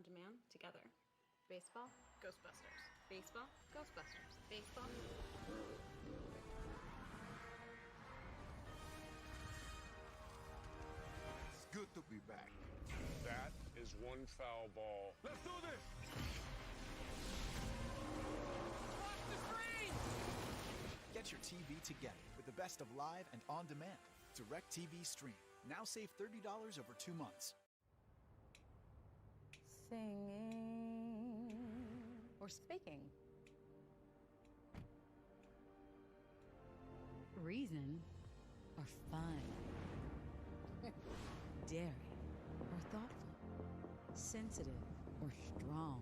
on demand together. Baseball, Ghostbusters. Baseball, Ghostbusters. Baseball. It's good to be back. That is one foul ball. Let's do this! Watch the screen! Get your TV together with the best of live and on demand. DirecTV Stream. Now save $30 over 2 months. Singing or speaking. Reason or fun. Daring or thoughtful. Sensitive or strong.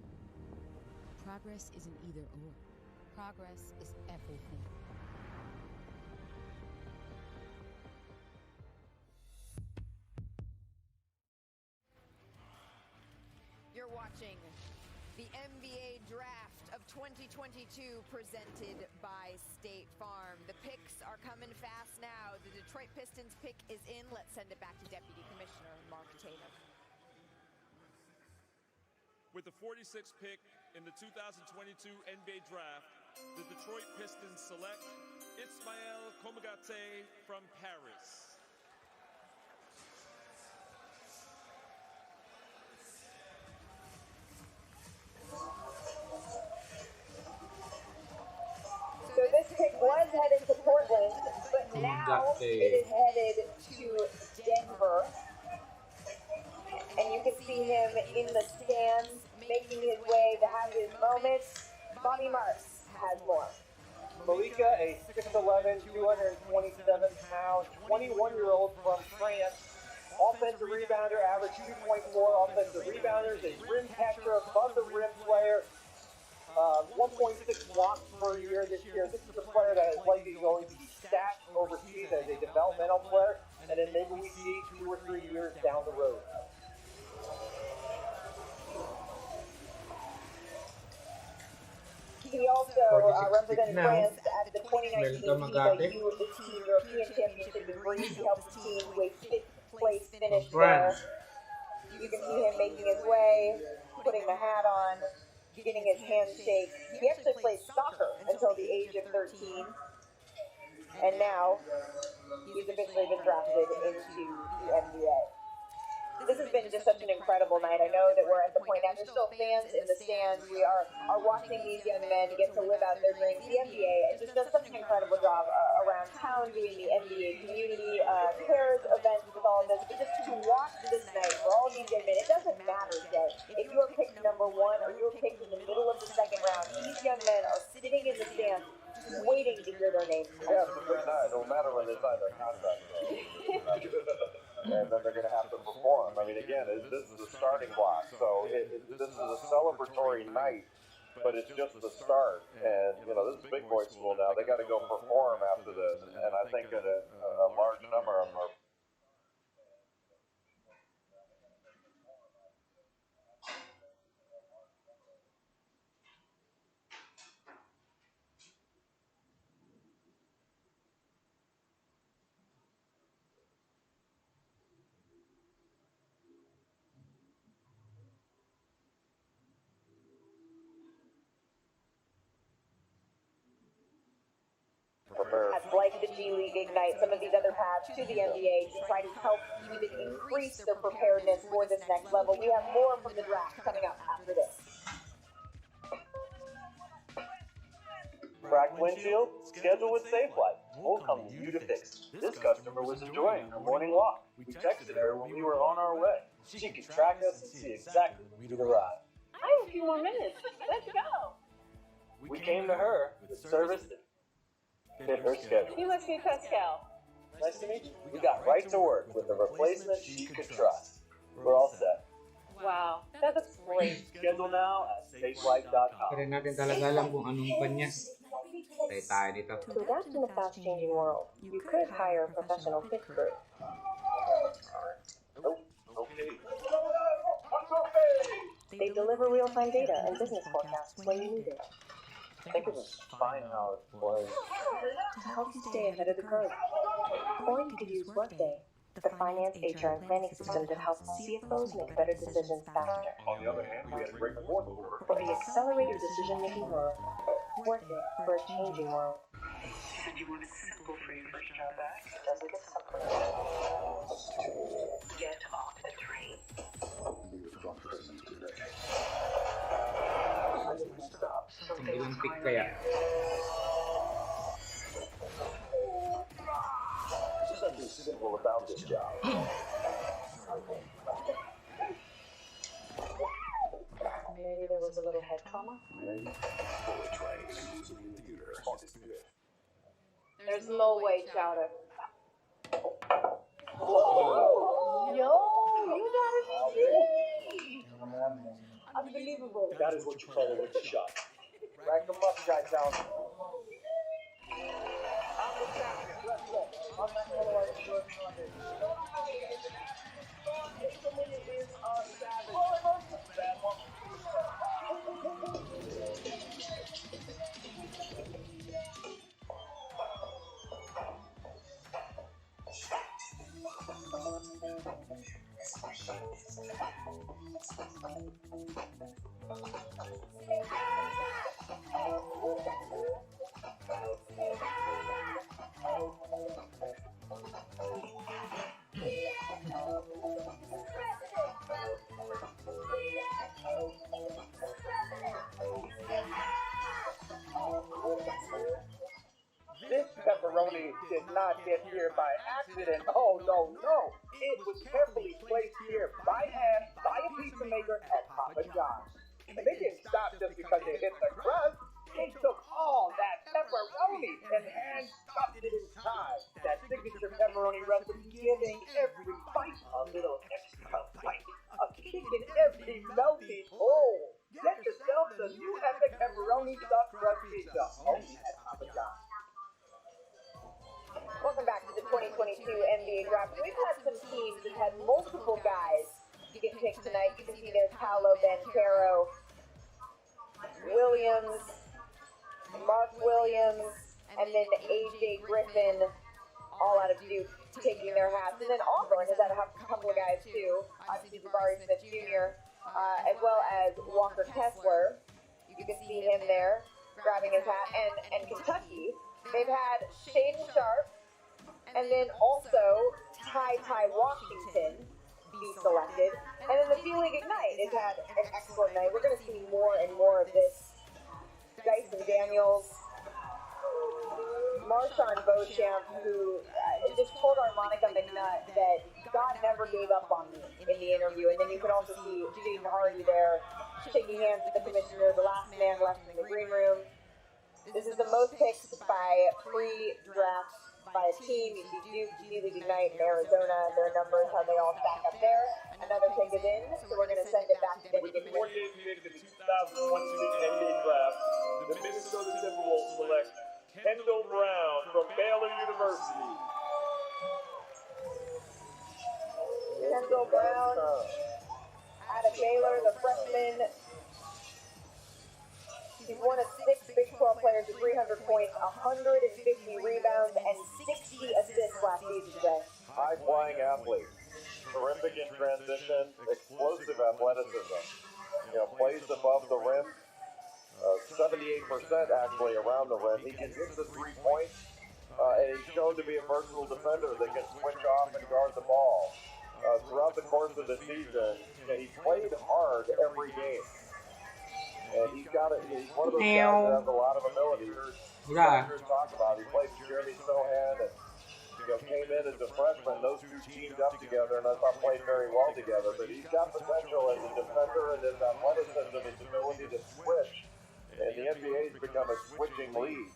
Progress isn't either or. Progress is everything. You're watching the NBA Draft of 2022 presented by State Farm. The picks are coming fast now. The Detroit Pistons pick is in. Let's send it back to Deputy Commissioner Mark Tatum. With the 46th pick in the 2022 NBA Draft, the Detroit Pistons select Ismael Komagate from Paris. So this pick was headed to Portland, but now it is headed to Denver. And you can see him in the stands, making his way to have his moments. Bobby Marks has more. Malika, a 6'11", 227-pound, 21-year-old from France. Offensive rebounder, average 2.4 offensive rebounders, a rim catcher, above the rim player, 1.6 blocks per year this year. This is a player that is likely going to be stashed overseas as a developmental player, and then maybe we see 2 or 3 years down the road. He also represented France at the 2019 FIFA U18 European Championship in Greece. He helped the team to a 5th place finish there. You can see him making his way, putting the hat on, getting his handshake. He actually played soccer until the age of 13. And now, he's officially been drafted into the NBA. This has been just such an incredible night. I know that we're at the point now, there's still fans in the stands. We are watching these young men get to live out their dreams. The NBA just does such an incredible job around town, doing the NBA community cares events with all of this. But just to watch this night for all these young men, it doesn't matter today. If you're picked number 1 or you're picked in the middle of the second round, these young men are sitting in the stands waiting to hear their names. Yeah, it's a good night. No matter when they sign their contract. And then they're going to have to perform. I mean, again, this is the starting block, so this is a celebratory night, but it's just the start. And, you know, this is big boy school now. They got to go perform after this, and I think that a large number of them are. As like the G League Ignite, some of these other paths to the NBA to try to help even increase their preparedness for this next level. We have more from the draft coming up after this. Cracked windshield? Schedule with SafeLight. We'll come to you to fix. This customer was enjoying her morning walk. We texted her when we were on our way. She could track us and see exactly when we'd arrive. I have a few more minutes. Let's go. We came to her with service that fit her schedule. You must be Pascal. Nice to meet you. We got right to work with a replacement she could trust. We're all set. Wow, that looks great. Schedule now at SafeLight.com. Rin natin talaga alam kung anong kanya. Tayo tayo dito. To adapt in the fast-changing world, you could hire a professional fit crew. Okay. They deliver real-time data and business forecasts when you need it. Think of this fine how it plays. To help you stay ahead of the curve. Or you could use Workday, the finance, HR, and planning system that helps CFOs make better decisions faster. On the other hand, we had a great fourth quarter. For the accelerated decision-making world, worth it for a changing world. Said you want it simple for your first job back. It doesn't get simpler. Get off the train. Ilang pick kaya? There's nothing simple about this job. Maybe there was a little head trauma. There's no way, Chowder. Whoa! Yo, you gotta be kidding! Unbelievable. That is what you call a wicked shot. Rack them up, guys down. This pepperoni did not get here by accident. Oh, no, no. It was carefully placed here by hand by a pizza maker at Papa John's. And they didn't stop just because they hit the crust. They took all that pepperoni and hand-stuffed it inside. That signature pepperoni recipe giving every bite a little extra bite. A kick in every melty hole. Get yourself the new epic pepperoni stuffed crust pizza only at Papa John's. Welcome back to the 2022 NBA Draft. We've had some teams that had multiple guys get picked tonight. You can see there's Paolo Banchero, Williams, Mark Williams, and then AJ Griffin, all out of Duke, taking their hats. And then Auburn has had a couple of guys too. Obviously, Jabari Smith Jr., as well as Walker Kessler. You can see him there grabbing his hat. And Kentucky, they've had Shaden Sharp, and then also Ty Washington be selected. And then the D-League Ignite has had an excellent night. We're going to see more and more of this. Dyson Daniels, Marshawn Beauchamp, who just told Armonica McNutt that God never gave up on me in the interview. And then you can also see Jaden Hardy there shaking hands with the commissioner, the last man left in the green room. This is the most picks by pre-draft by a team. You see Duke, D-League Ignite, and Arizona, their numbers, how they all stack up there. Another pick is in, so we're going to send it back to Denny. 48th pick in the 2022 NBA Draft, the Minnesota Timberwolves select Kendall Brown from Baylor University. Kendall Brown out of Baylor, the freshman. He's one of 6 Big 12 players with 300 points, 150 rebounds, and 60 assists last season today. High-flying athlete, terrific in transition, explosive athleticism. Plays above the rim, 78% actually around the rim. He can hit the 3 points, and he's shown to be a versatile defender that can switch off and guard the ball. Throughout the course of the season, he played hard every game. And he's one of those guys that has a lot of ability. Talk about. He played with Jeremy Sohan and came in as a freshman. Those two teamed up together and I thought played very well together. But he's got potential as a defender and his athleticism, his ability to switch. And the NBA has become a switching league.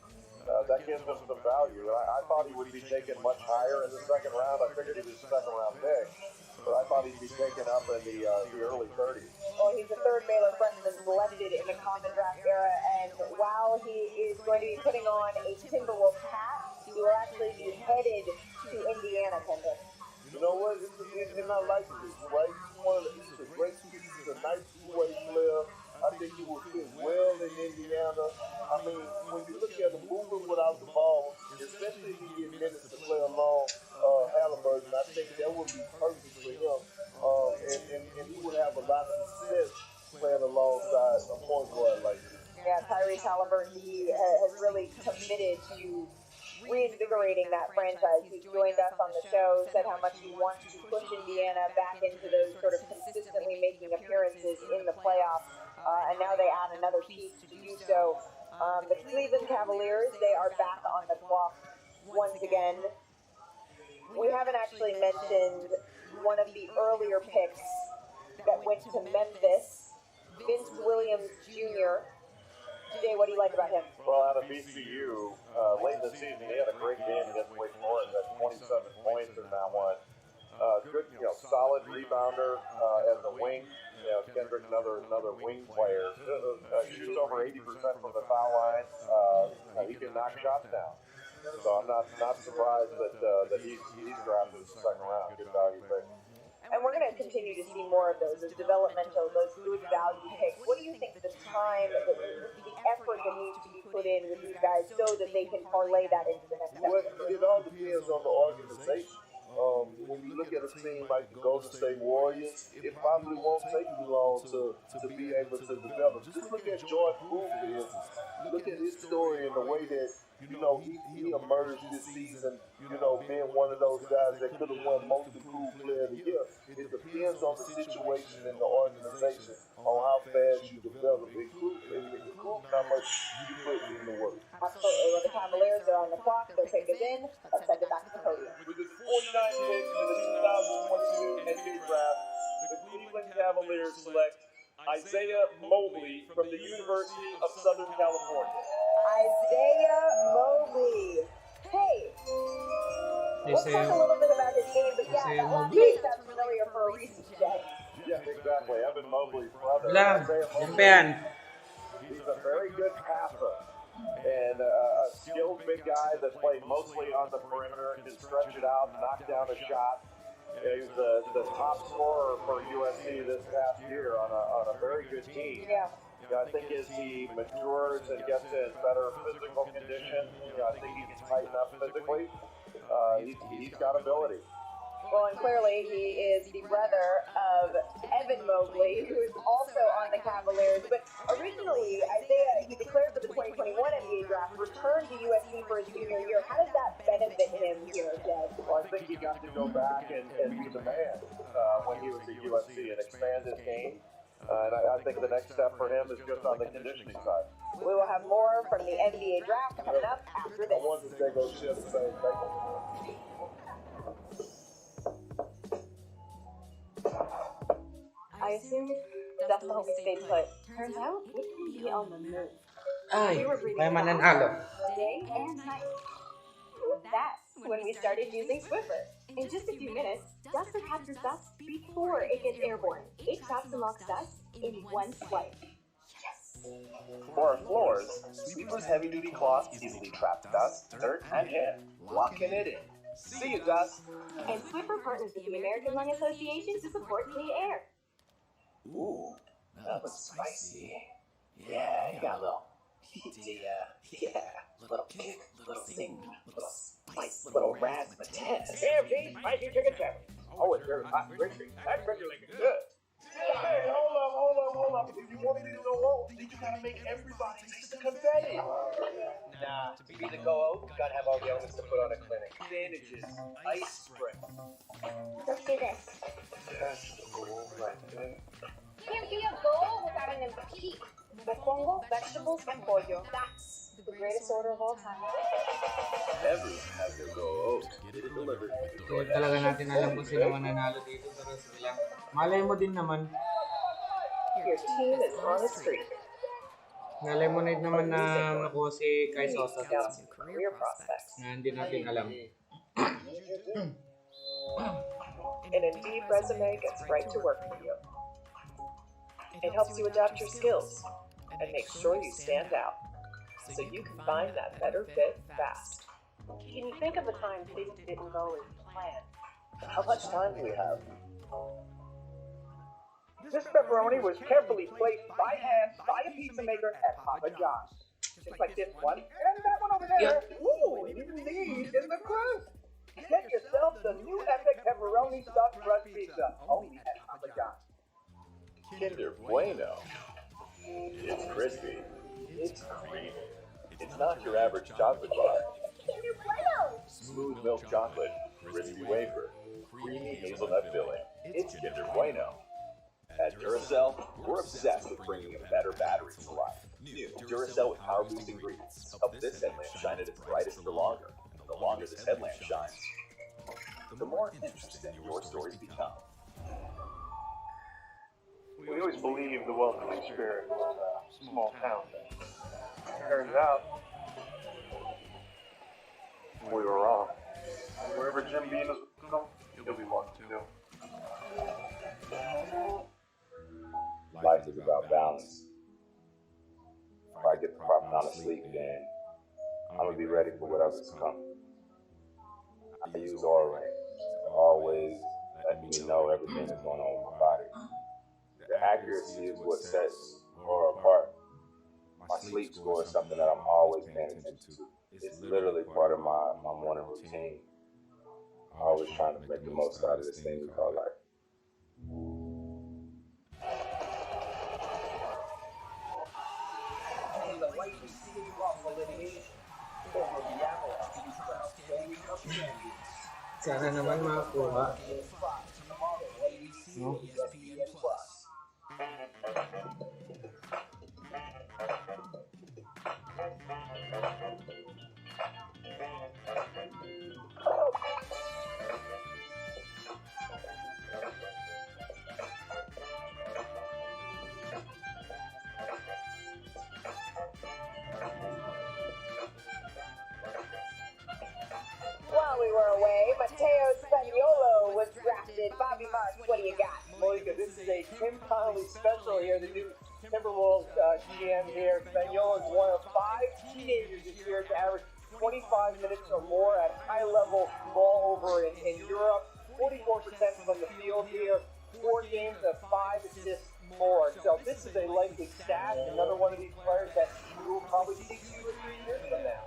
That gives him some value. I thought he would be taken much higher in the second round. I figured he was a second round pick. But I thought he'd be taken up in the early 30s. Well, he's the third Baylor freshman selected in the common draft era, and while he is going to be putting on a Timberwolves hat, he will actually be headed to Indiana, Kendall. You know what? And I like this, right? He's a great kid. He's a nice two-way player. I think he will fit well in Indiana. I mean, when you look at him moving without the ball, especially if he gets minutes to play along Halliburton, I think that would a point guard like this. Yeah, Tyrese Halliburton, he has really committed to reinvigorating that franchise. He joined us on the show, said how much he wants to push Indiana back into those sort of consistently making appearances in the playoffs, and now they add another piece to do so. The Cleveland Cavaliers, they are back on the clock once again. We haven't actually mentioned one of the earlier picks that went to Memphis, Vince Williams Jr. Jay, what do you like about him? Well, out of VCU, late in the season, he had a great game against Wake Forest at 27 points in that one. Good, solid rebounder as a wing. Kendrick, another wing player. Shoots over 80% from the foul line. He can knock shots down. So I'm not surprised that he's drafted in the second round. Good value pick. And we're going to continue to see more of those developmental, those good value picks. What do you think the time, the effort that needs to be put in with these guys so that they can parlay that into the next step? Well, it all depends on the organization. When you look at a team like the Golden State Warriors, it probably won't take you long to be able to develop. Just look at Jordan Poole, for instance. Look at his story and the way that he emerged this season, being one of those guys that could have won most improved player of the year. It depends on the situation in the organization, on how fast you develop, including how much you put in the work. Absolutely. Well, the Cavaliers are on the clock. Their pick is in. Let's send it back to the podium. With the 49 picks in the 2022 NBA Draft, the Cleveland Cavaliers select Isaiah Mobley from the University of Southern California. Isaiah Mobley. Hey, we'll talk a little bit about his game, but yeah, that last name sounds familiar for a reason, Jay. Yeah, exactly. Evan Mobley's brother. He's a very good passer and a skilled big guy that played mostly on the perimeter, can stretch it out, knock down a shot. He was the top scorer for USC this past year on a very good team. Yeah. I think as he matures and gets in better physical condition, I think he can tighten up physically. He's got ability. Well, and clearly he is the brother of Evan Mobley, who is also on the Cavaliers. But originally, Isaiah, he declared for the 2021 NBA Draft, returned to USC for his junior year. How does that benefit him here, Jed? Well, I think he got to go back and be the man when he was at USC and expand his game. And I think the next step for him is just on the conditioning side. We will have more from the NBA Draft coming up after this. I wonder if they go share the same thing. I assume that's the homie stayed put. Turns out it can be on the move. Ay, may mananalo. Day and night. That's when we started using Swiffer. In just a few minutes, dust will capture dust before it gets airborne. It traps and locks dust in one swipe. Yes! For our floors, Sweeper's heavy-duty cloth easily traps dust, dirt, and hair, locking it in. See you, dust! And Swiffer partners with the American Lung Association to support clean air. Ooh, that was spicy. Yeah, you got a little little kick, little zing, little spice, little razzmatazz. KFC, spicy chicken sandwich. Oh, it's very hot and crispy. That's really good. Hey, hold up. If you want me to go home, then you gotta make everybody taste the confetti. Nah, to be the go-out, you gotta have all the elements to put on a clinic. Bandages, ice spray. Let's do this. That's the goal right there. Can't be a goal without an empty. Mofongo, vegetables, and pollo. That's the greatest order of all time. Everyone has their goal. Get it delivered. So, talaga natin alam kung sino mananalo dito, pero sila. Malay mo din naman. Your team is on a streak. Na-lemonade naman na nakuha si Kai Sosa. Career prospects. Na hindi natin alam. An Indeed resume gets right to work for you. It helps you adapt your skills and makes sure you stand out, so you can find that better fit fast. Can you think of a time things didn't go as planned? How much time do we have? This pepperoni was carefully placed by hand by a pizza maker at Papa John's. Just like this one, and that one over there. Ooh, and even these in the crust. Get yourself the new epic pepperoni stuffed crust pizza, only at Papa John's. Kinder Bueno. It's crispy. It's creamy. It's not your average chocolate bar. Smooth milk chocolate, crispy wafer, creamy hazelnut filling. It's Kinder Bueno. At Duracell, we're obsessed with bringing a better battery to life. New Duracell with power boost ingredients help this headlamp shine at its brightest for longer. The longer this headlamp shines, the more interesting your stories become. We always believed the welcoming spirit was a small town thing. Turns out, we were wrong. Wherever Jim Beam is welcome, he'll be welcome too. Life is about balance. If I get the proper amount of sleep, then I'm gonna be ready for whatever's coming. I use Aura Ring to always let me know everything that's going on with my body. The accuracy is what sets Aura apart. My sleep score is something that I'm always paying attention to. It's literally part of my morning routine. I'm always trying to make the most out of this thing we call life. Sana naman makakuha. No? While we were away, Mateo Spaniolo was drafted. Bobby Marks, what do you got? Malika, this is a Tim Connolly special here, the new Timberwolves GM here. Spaniolo is one of 5 teenagers this year to average 25 minutes or more at high level ball over in Europe. 44% from the field here, 4 games of 5 assists more. So this is a likely stat, another one of these players that we will probably see 2 or 3 years from now.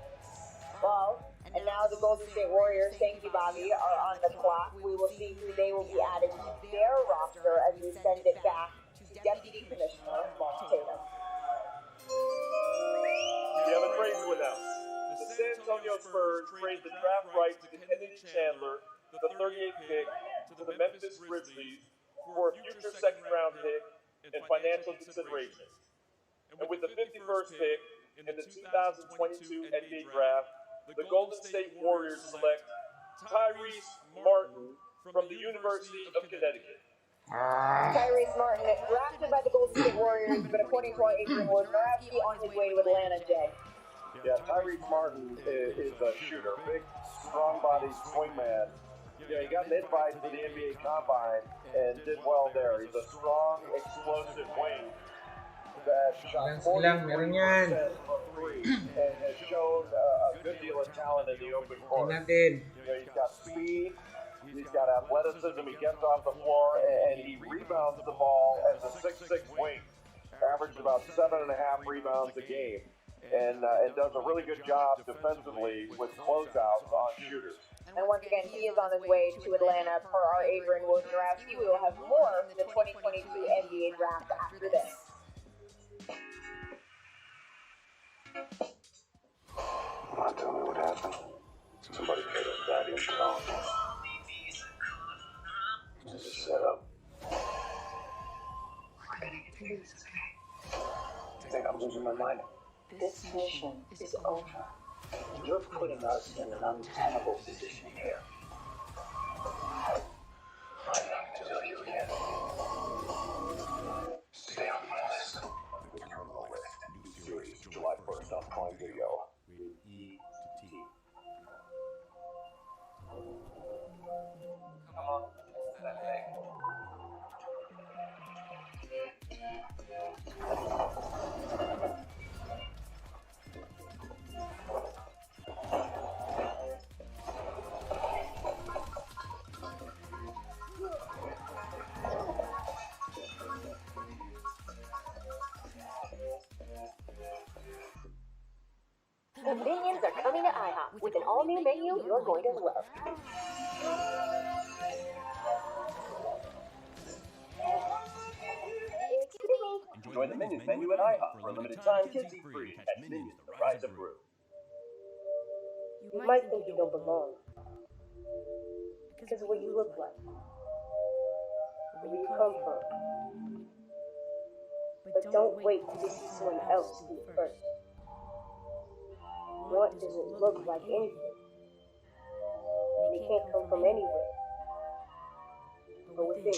Well, and now the Golden State Warriors, thank you, Bobby, are on the clock. We will see who they will be adding to their roster as we send it back to Deputy Commissioner Mark Tatum. We have a trade to announce. The San Antonio Spurs trade the draft rights to Kennedy Chandler, the 38th pick, to the Memphis Grizzlies for a future second-round pick and financial considerations. And with the 51st pick in the 2022 NBA Draft, the Golden State Warriors select Tyrese Martin from the University of Connecticut. Tyrese Martin, drafted by the Golden State Warriors, but according to our Adrian Wojnarowski, on his way to Atlanta, Jay. Yeah, Tyrese Martin is a shooter, big, strong-bodied point man. Yeah, he got an invite to the NBA Combine and did well there. He's a strong, explosive wing that shot 40% from 3 and has shown a good deal of talent in the open court. He's got speed, he's got athleticism, he gets off the floor, and he rebounds the ball as a 6'6" wing. Averaged about 7.5 rebounds a game, and does a really good job defensively with closeouts on shooters. And once again, he is on his way to Atlanta per our Adrian Wojnarowski. We will have more of the 2022 NBA Draft after this. Tell me what happened. Somebody paid us daddy and phone. Just a setup. I think I'm losing my mind. This mission is over. You're putting us in an untenable position here. I'm not to tell you again. Stay on my list. The Terminal List. New series, July 1st on Prime Video. E.T. Come on, that thing. The Minions are coming to IHOP with an all-new menu you're going to love. Excuse me, Enjoy the Minions menu at IHOP for a limited time. Kids eat free at Minions, the Rise of Gru. You might think you don't belong. Because of what you look like. Where you come from. But don't wait to see someone else be first. What doesn't look like anything? And it can't come from anywhere. But within.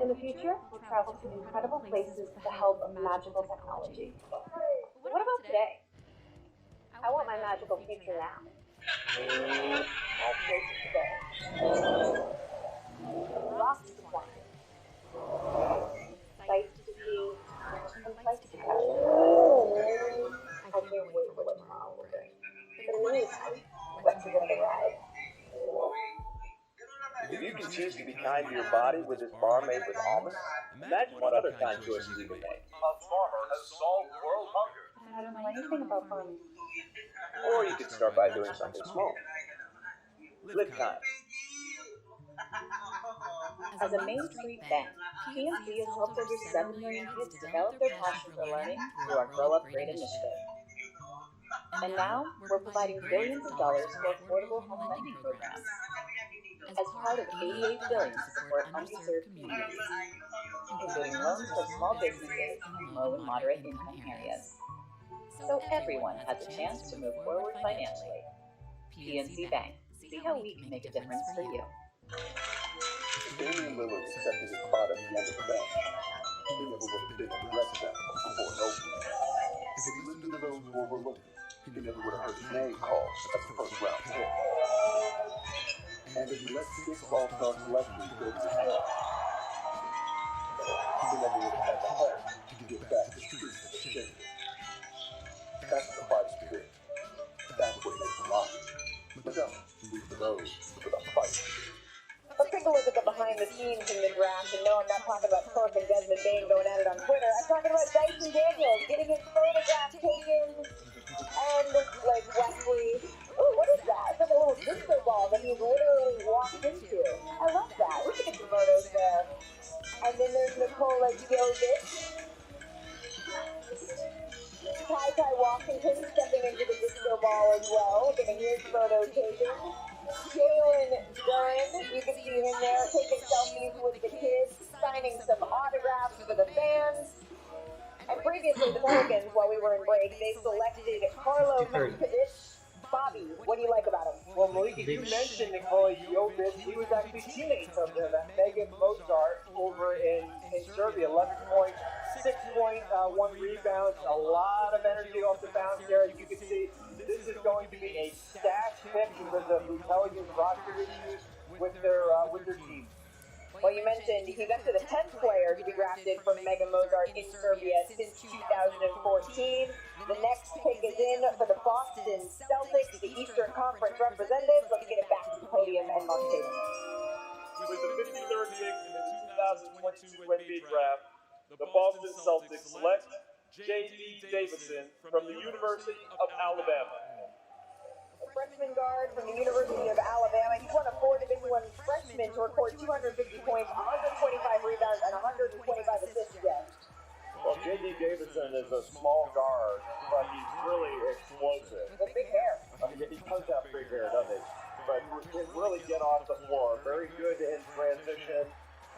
In the future, we'll travel to incredible places with the help of magical technology. What about today? I want my magical future now. All places today. Rocks to climb. Sights to see. And flights to catch. I can't wait for what tomorrow will bring. But in the meantime, let's begin the ride. If you can choose to be kind to your body with this bar made with almonds, imagine what other kind choices you can make. A farmer has solved world hunger. I don't know anything about farming. Or you could start by doing something small. Live kind. As a Main Street bank, PNC has helped over 7 million kids develop their passion for learning through our Grow Up Great initiative. And now, we're providing billions of dollars for affordable home lending programs as part of $88 billion to support underserved communities, including loans for small businesses in low and moderate income areas. So everyone has a chance to move forward financially. PNC Bank. See how we can make a difference for you. Damian Lillard accepted his spot at the end of the bench. He never would have been the rest of them before no. If he listened to those who overlooked him, he never would have heard his name called as the first round pick. And if he let 6 all-star selections go to his head, he never would have had the heart to get back to the streets of shame. That's the fight spirit. That's what makes him awesome. But don't leave the those for the fight. Let's take a look at the behind the scenes in the draft, and no, I'm not talking about Kirk and Desmond Bain going at it on Twitter. I'm talking about Dyson Daniels getting his photograph taken, and like Wesley. Ooh, what is that? It's like a little disco ball that he's literally walked into. I love that. We should get some photos there. And then there's Nikola Jovic. Ty Washington stepping into the disco ball as well, getting his photo taken. Jalen Duren, you can see him there taking selfies with the kids, signing some autographs for the fans. And previously, the Pelicans, while we were in break, they selected Carlo Milkovic. Bobby, what do you like about him? Well, Malika, you mentioned Nikola Jovic. He was actually teammates of Megan Mozart over in Serbia. 11 points, 6 points, 1 rebound. A lot of energy off the bounce there. As you can see, this is going to be a stash pick because of the Pelicans roster issues with their team. Well, you mentioned he's actually the 10th player to be drafted from Megan Mozart in Serbia since 2014. The next pick is in for the Boston Celtics, the Eastern Conference representatives. Let's get it back to the podium and Mark Tatum. With the 53rd pick in the 2022 NBA draft, the Boston Celtics select J.D. Davison from the University of Alabama. A freshman guard from the University of Alabama. He's one of 4 Division I freshmen to record 250 points, 125 rebounds, and 125 assists yet. Well, J.D. Davison is a small guard, but he's really explosive. With big hair. I mean, he does have big hair, doesn't he? But he can really get off the floor. Very good in transition.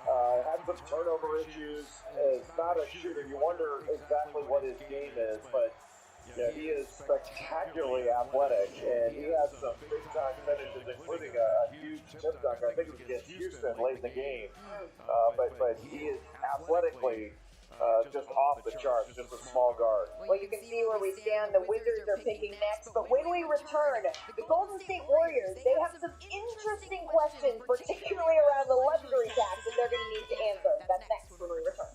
Had some turnover issues. Is not a shooter. You wonder exactly what his game is, but yeah, he is spectacularly athletic, and he has some big-time finishes, including a huge tip dunker. I think it was against Houston late in the game. But he is athletically just off the charts, just a small guard. Well, you can see where we stand. The Wizards are picking next. But when we return, the Golden State Warriors, they have some interesting questions, particularly around the luxury tax that they're going to need to answer. That's next when we return.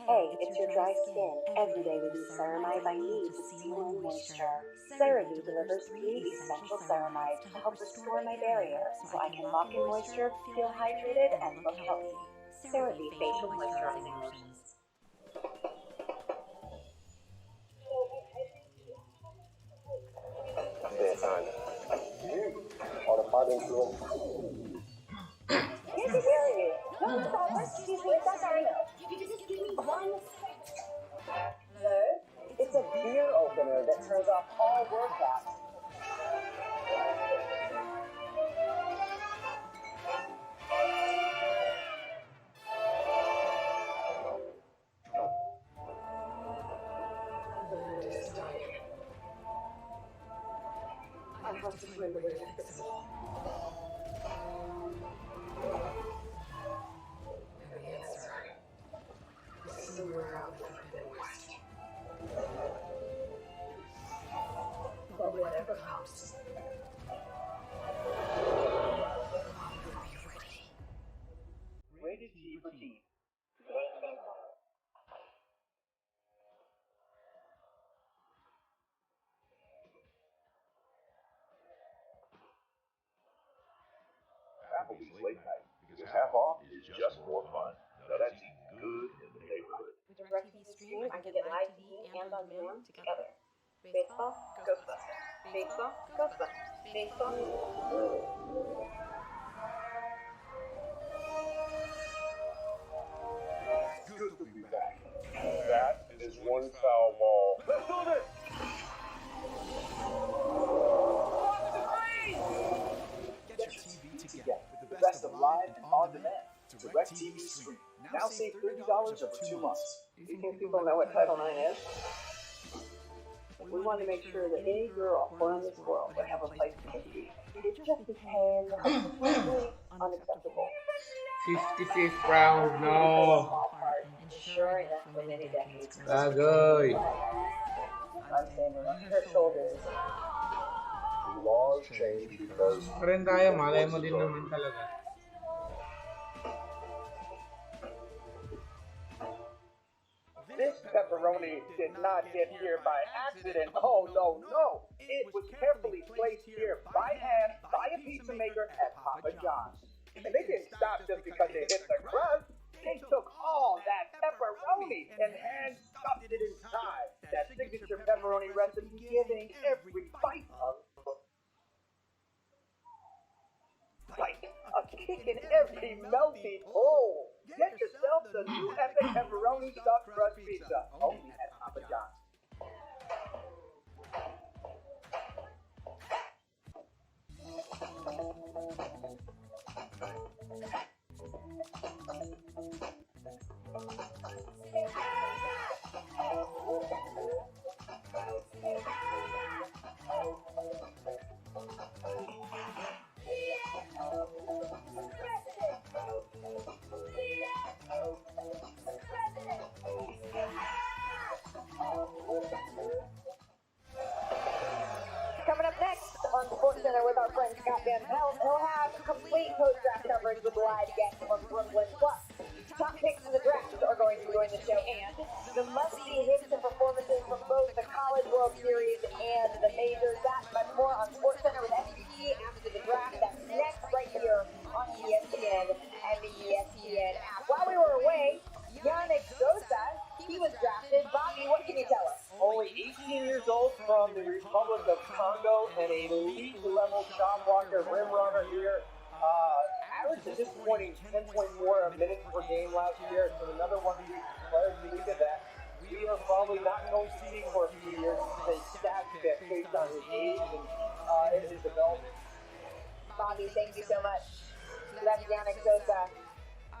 Hey, it's your dry skin. Every day we use Ceramide by Need to seal in moisture. CeraVe delivers 3 essential ceramides to help restore my barrier so I can lock in moisture, feel hydrated, and look healthy. CeraVe Facial Moisturizing Lotions. so. Here's the area. No, excuse me, it's not Dino. You can just give me one. Hello? It's a beer opener that turns off all word caps. I have to find a way to fix it. And the answer is somewhere out in the Forbidden West. But whatever comes, I will be ready. Rated G for Teen. Applebee's late night, because half off is just more fun. Now that's eating good in the neighborhood. With DirecTV Stream, I can get live TV and on demand together. Baseball, Ghostbusters. Baseball, Ghostbusters. Baseball. It's good to be back. That is one foul ball. Let's do this! Get your TV together with The best of live and on demand. DirecTV Stream. Now save $30 over 2 months. Do you think people know what Title IX is? We want to make sure that any girl born in this world would have a place to be. It just became completely unacceptable. 55th round, no. Ensuring that for many decades. Agoy. I'm standing on her shoulders. The laws change because. Pa rin tayo, malay mo din naman talaga. This pepperoni did not get here by accident. Oh, no, no. It was carefully placed here by hand by a pizza maker at Papa John's. And they didn't stop just because they hit the crust. They took all that pepperoni and hand stuffed it inside. That signature pepperoni recipe giving every bite a kick in every melty bowl. Get yourself the new epic pepperoni stuffed crust pizza, only at Papa John's. Coming up next on SportsCenter with our friend Scott Van Pelt, he'll have complete post-draft coverage with live guests from Brooklyn. Plus, top picks in the draft are going to join the show, and the must-see hits and performances from both the College World Series and the Majors. That much more on SportsCenter with MVP after the draft. That's next right here on ESPN and the ESPN app. While we were away, Yannick Sosa, he was drafted. Bobby, what can you tell us? Only 18 years old from the Republic of Congo and an elite-level shot blocker, rim runner here. Averaged a disappointing 10.4 minutes per game last year. So another one of these players league that we are probably not going to see for a few years. This is a stat fit based on his age and his development. Bobby, thank you so much. That's Yannick Sosa.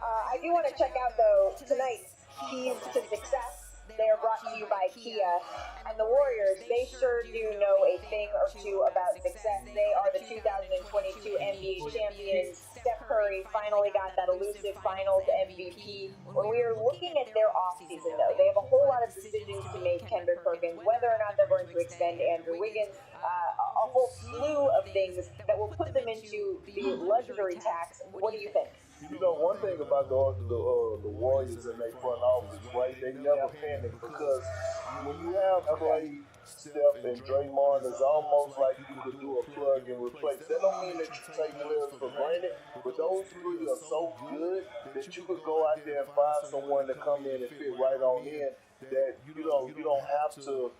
I do want to check out, though, tonight's Keys to Success. They are brought to you by Kia. And the Warriors, they sure do know a thing or two about success. They are the 2022 NBA champions. Steph Curry finally got that elusive finals MVP. When we are looking at their offseason, though, they have a whole lot of decisions to make, Kendrick Perkins, whether or not they're going to extend Andrew Wiggins, a whole slew of things that will put them into the luxury tax. What do you think? You know, one thing about the Warriors and their front office, right? They never panic because when you have Clay, Steph, and Draymond, it's almost like you could do a plug and replace. That don't mean that you take players for granted, but those three are so good that you could go out there and find someone to come in and fit right on in. That you don't have to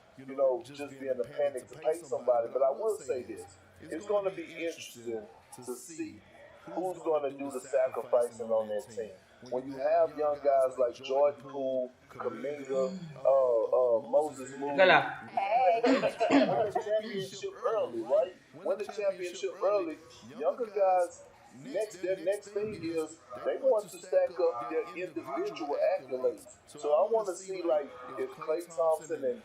just be in a panic to pay somebody. But I will say this. it's going to be interesting to see who's going to do the sacrificing on that team. When you have young guys like Jordan Poole, Kuminga, Moses Moody, win the championship early, right? Win the championship early. Younger guys, their next thing is they want to stack up their individual accolades. So I want to see like if Klay Thompson and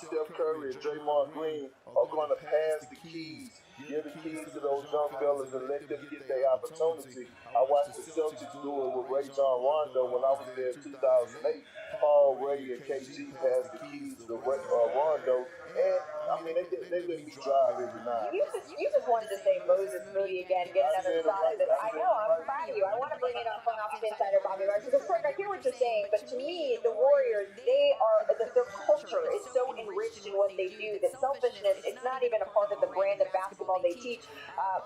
Steph Curry and Draymond Green are going to pass the keys, give the keys to those young fellas and let them get their opportunity. I watched the Celtics do it with Rajon Rondo when I was there in 2008. Paul, Ray, and KG passed the keys to Rondo, and I mean they let me drive every night. You just wanted to say Moses Moody again, get another shot at it. I know, I'm proud of you. I want to bring it up on Offensive Insider Bobby Marks because, of course, I hear what you're saying, but to me, the Warriors, their culture is so enriched in what they do that selfishness, it's not even a part of the brand of basketball they teach.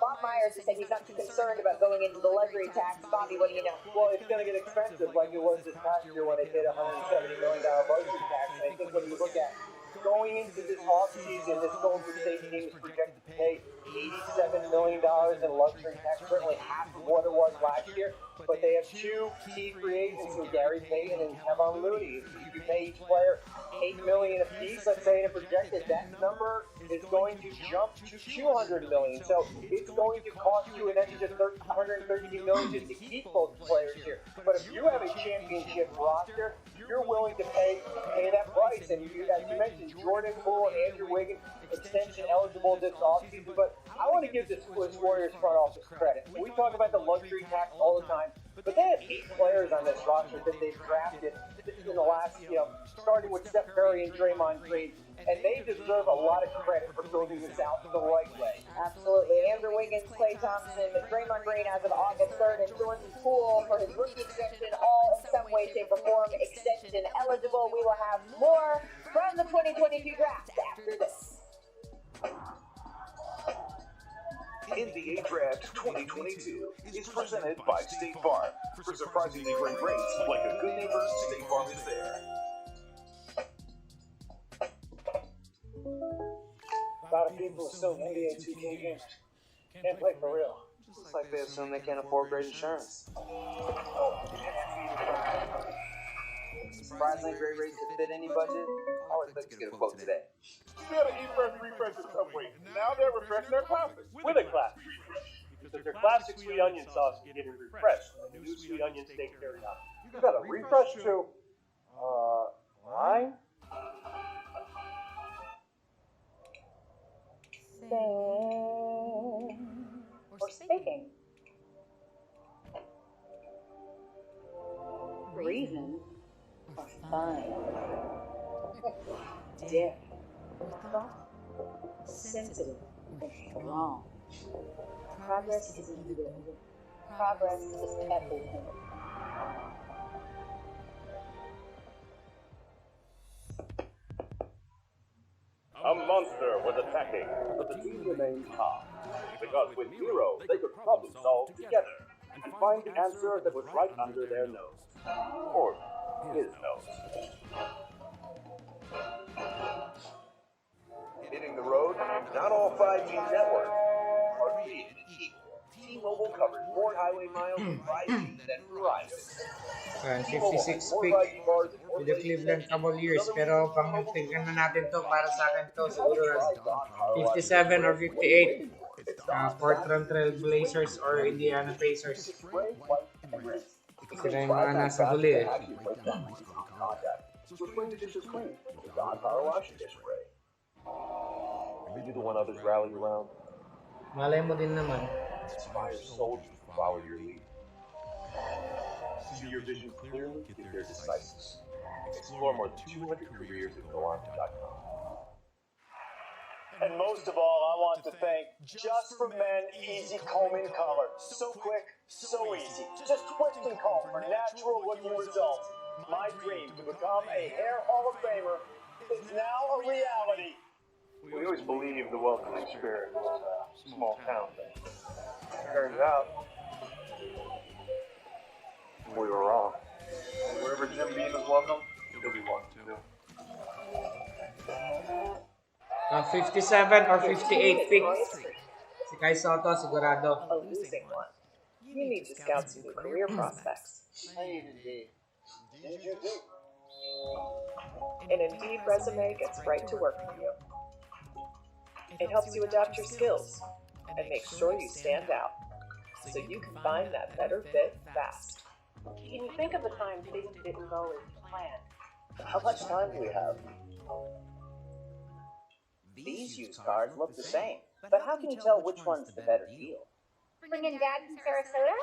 Bob Myers has said he's not too concerned about going into the luxury tax. Bobby, what do you know? Well, it's going to get expensive like it was this past year when they paid $170 million luxury tax. And I think when you look at going into this offseason, this Golden State team is projected to pay $87 million in luxury tax, certainly half of what it was last year. But they have two key free agents, Gary Payton and Kevon Looney. If you pay each player $8 million apiece, let's say, and projected, that number is going to jump to $200 million. So it's going to cost you an extra $113 million just to keep both players here. But if you have a championship roster, you're willing to pay that price. And you, as you mentioned, Jordan Poole and Andrew Wiggins, extension eligible this offseason. But I want to give this Warriors front office credit. We talk about the luxury tax all the time, but they have 8 players on this roster that they've drafted in the last, starting with Steph Curry and Draymond Green, and they deserve a lot of credit for building this out the right way. Absolutely. Andrew Wiggins, Klay Thompson, Draymond Green as of August 3rd, and Jordan Poole for his rookie extension, all in some way, shape, or form extension eligible. We will have more from the 2022 draft after this. NBA Draft 2022 is presented by State Farm. For surprisingly great rates, like a good neighbor, State Farm is there. A lot of people assume NBA 2K games can't play for real. Just like they assume they can't afford great insurance. Surprisingly great rates to fit any budget. Always like to get a quote today. Instead of eFresh refresh the Subway, now they're refreshing their classics with a classic refresh. Because their classic sweet onion sauce is getting refreshed with the new sweet onion steak teriyaki. You got a refresh too? Line? Or speaking. Reason or fine. Dip or thought. Sensitive or strong. Progress is either or. Progress is everything. A monster was attacking, but the team remained calm. Because with Zero, they could problem solve together and find the answer that was right under their nose. Or his nose. Hitting the road, not all 5G networks are created equal. T-Mobile covers more highway miles with 5G than Verizon. 56 pick with the Cleveland Cavaliers, pero pang tingnan na natin to, para sa akin to siguro 57 or 58. Portland Trail Blazers or Indiana Pacers. Sila yung mga nasa huli eh. Are you the one others rallied around? Malay mo din naman. Inspire soldiers to follow your lead. See your vision clearly, get there decisive. Explore more than 200 careers at GoOn.com. And most of all, I want to thank Just for Men Easy Combing Color. So quick, so easy. Just twist and comb for natural looking results. My dream to become a hair Hall of Famer is now a reality. We always believed the welcoming spirit was a small town thing. Turns out, we were wrong. Wherever Jim Beam is welcome, he'll be welcome too. 57 or 58 pick. Si Kai Soto, sigurado. A losing one. You need to scout some new career prospects. An Indeed resume gets right to work for you. It helps you adapt your skills and makes sure you stand out, so you can find that better fit fast. Can you think of a time things didn't go as planned? How much time do we have? These used cars look the same, but how can you tell which one's the better deal? Bringing Dad to Sarasota?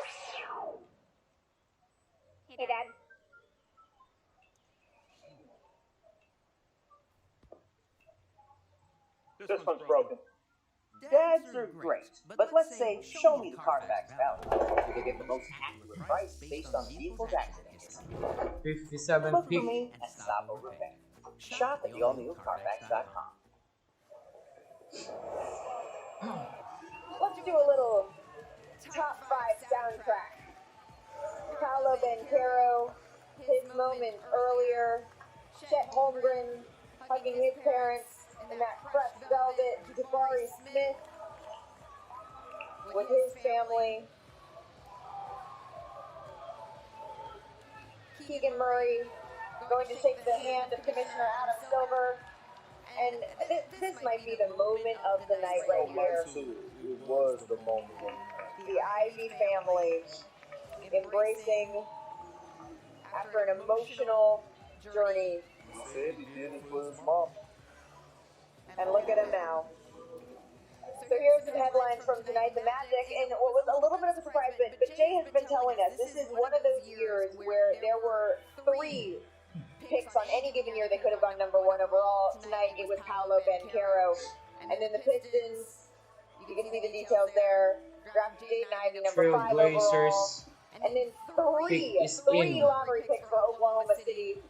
Hey, Dad. This one's broken. Dads are great, but let's say, show me the Carfax value. You can get the most accurate price based on the vehicle's accident history. 57 Look pick. for me at Sabo Repair. Shop at theallnewcarfax.com. Let's do a little top 5 soundtrack. Paolo Banchero, his moment earlier, Chet Holmgren hugging his parents in that crushed velvet, Jabari Smith with his family, Keegan Murray going to shake the hand of Commissioner Adam Silver. And this might be the moment of the night right here. It was the moment. The Ivy family embracing after an emotional journey. He said he did it for his mom. And look at him now. So here's some headlines from tonight. The Magic, and what was a little bit of a surprise, but Jay has been telling us this is one of those years where there were 3 picks on any given year that could have gone number 1 overall. Tonight it was Paolo Banchero. And then the Pistons, you can see the details there. Drafted Jaden Ivey, number 5 overall. And then 3 lottery picks for Oklahoma City.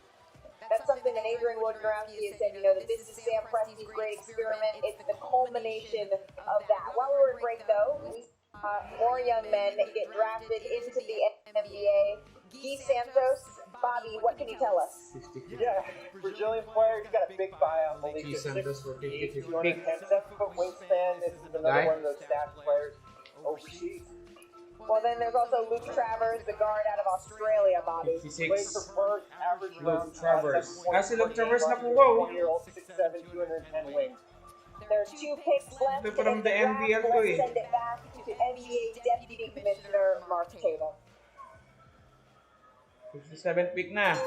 That's something that Adrian Wojnarowski has said, you know, that this is Sam Presti's great experiment. It's the culmination of that. While we were in break, though, we saw more young men get drafted into the NBA. Guy Santos, Bobby, what can you tell us? Yeah, Brazilian player, he's got a big buyout. Guy Santos for 50 pick. 7-foot wingspan. This is another one of those stats players overseas. Well, then there's also Luke Travers, the guard out of Australia, Bobby. 56. Average Luke Travers. Kasi Luke Travers na po, wow. 6'7", 210 wings. There's 2 picks left. From the NBL ko eh. Send it back to NBA Deputy Commissioner Mark Tatum. 57 pick na.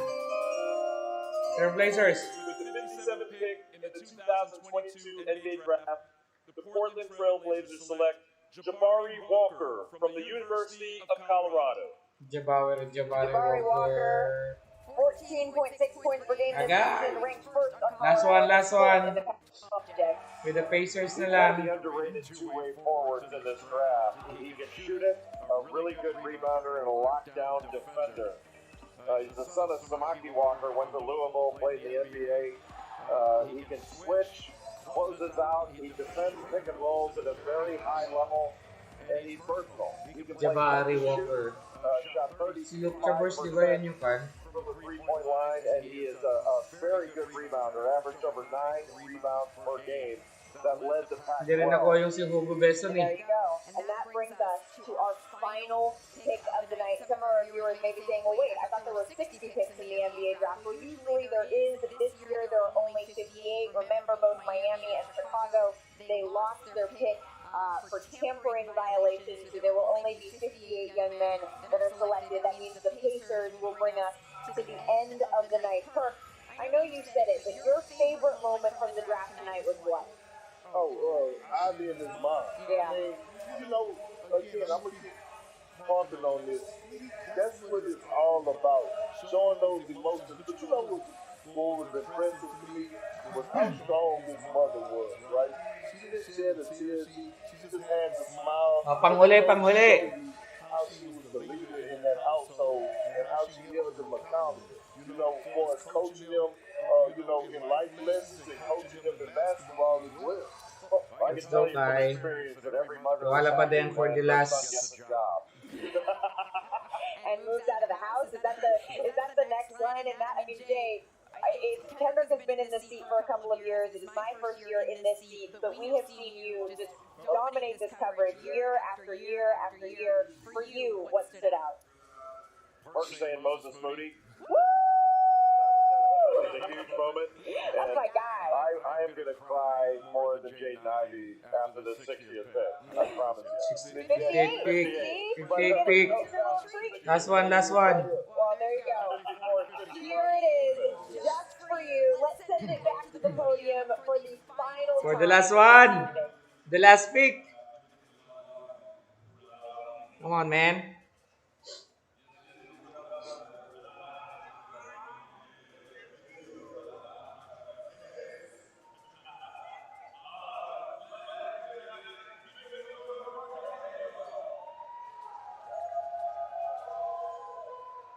Trailblazers. With the 57th pick in the 2022 NBA Draft, the Portland Trailblazers select Jabari Walker from the University of Colorado. Jabari Walker. 14.6 points per game this season, ranked first on Last one. With the Pacers na lang. The underrated two-way forwards in this draft. He can shoot it, a really good rebounder, and a lockdown defender. He's the son of Samaki Walker, went to Louisville, played in the NBA. He can switch, closes out, he defends pick and rolls at a very high level, and he's versatile. He can Jabari Walker. Shot 30 Si Luke Travers, di ba yan yung fan? from the three-point line, and he is a very good rebounder, averaged over 9 rebounds per game. That led the pack. Hindi rin ako yung si Hugo Besson There you go. And that brings us to our final pick of the night. Some of our viewers may be saying, well, wait, I thought there were 60 picks in the NBA draft. Well, usually there is. This year there are only 58. Remember, both Miami and Chicago, they lost their pick for tampering violations. So there will only be 58 young men that are selected. That means the Pacers will bring us to the end of the night. Kirk, I know you said it, but your favorite moment from the draft tonight was what? Ivy and his mom. Yeah. I mean, you know, again, I'm going to keep pumping on this. That's what it's all about, showing those emotions. But you know what was impressive to me was how strong his mother was, right? She just shed a tear. She just had a smile. Panghuli. How she was the leader in that household and how she held them accountable. You know, for coaching them, you know, in life lessons and coaching them in basketball as well. Let's go, Kai. Wala pa din for the last. And moves out of the house. Is that the next line? And that, I mean, Jay, Kendrick has been been in this seat for a couple of years. It is my first year in this seat, but we have seen you just dominate this coverage year after year after year. For you, what stood out? First saying Moses Moody. Woo! It was a huge moment. That's my guy. I am going to cry more than Jaden Ivey after the 60th hit. I promise you. 58 pick. Last one. Well, there you go. Here it is, just for you. Let's send it back to the podium for the final For the last one. The last pick. Come on, man.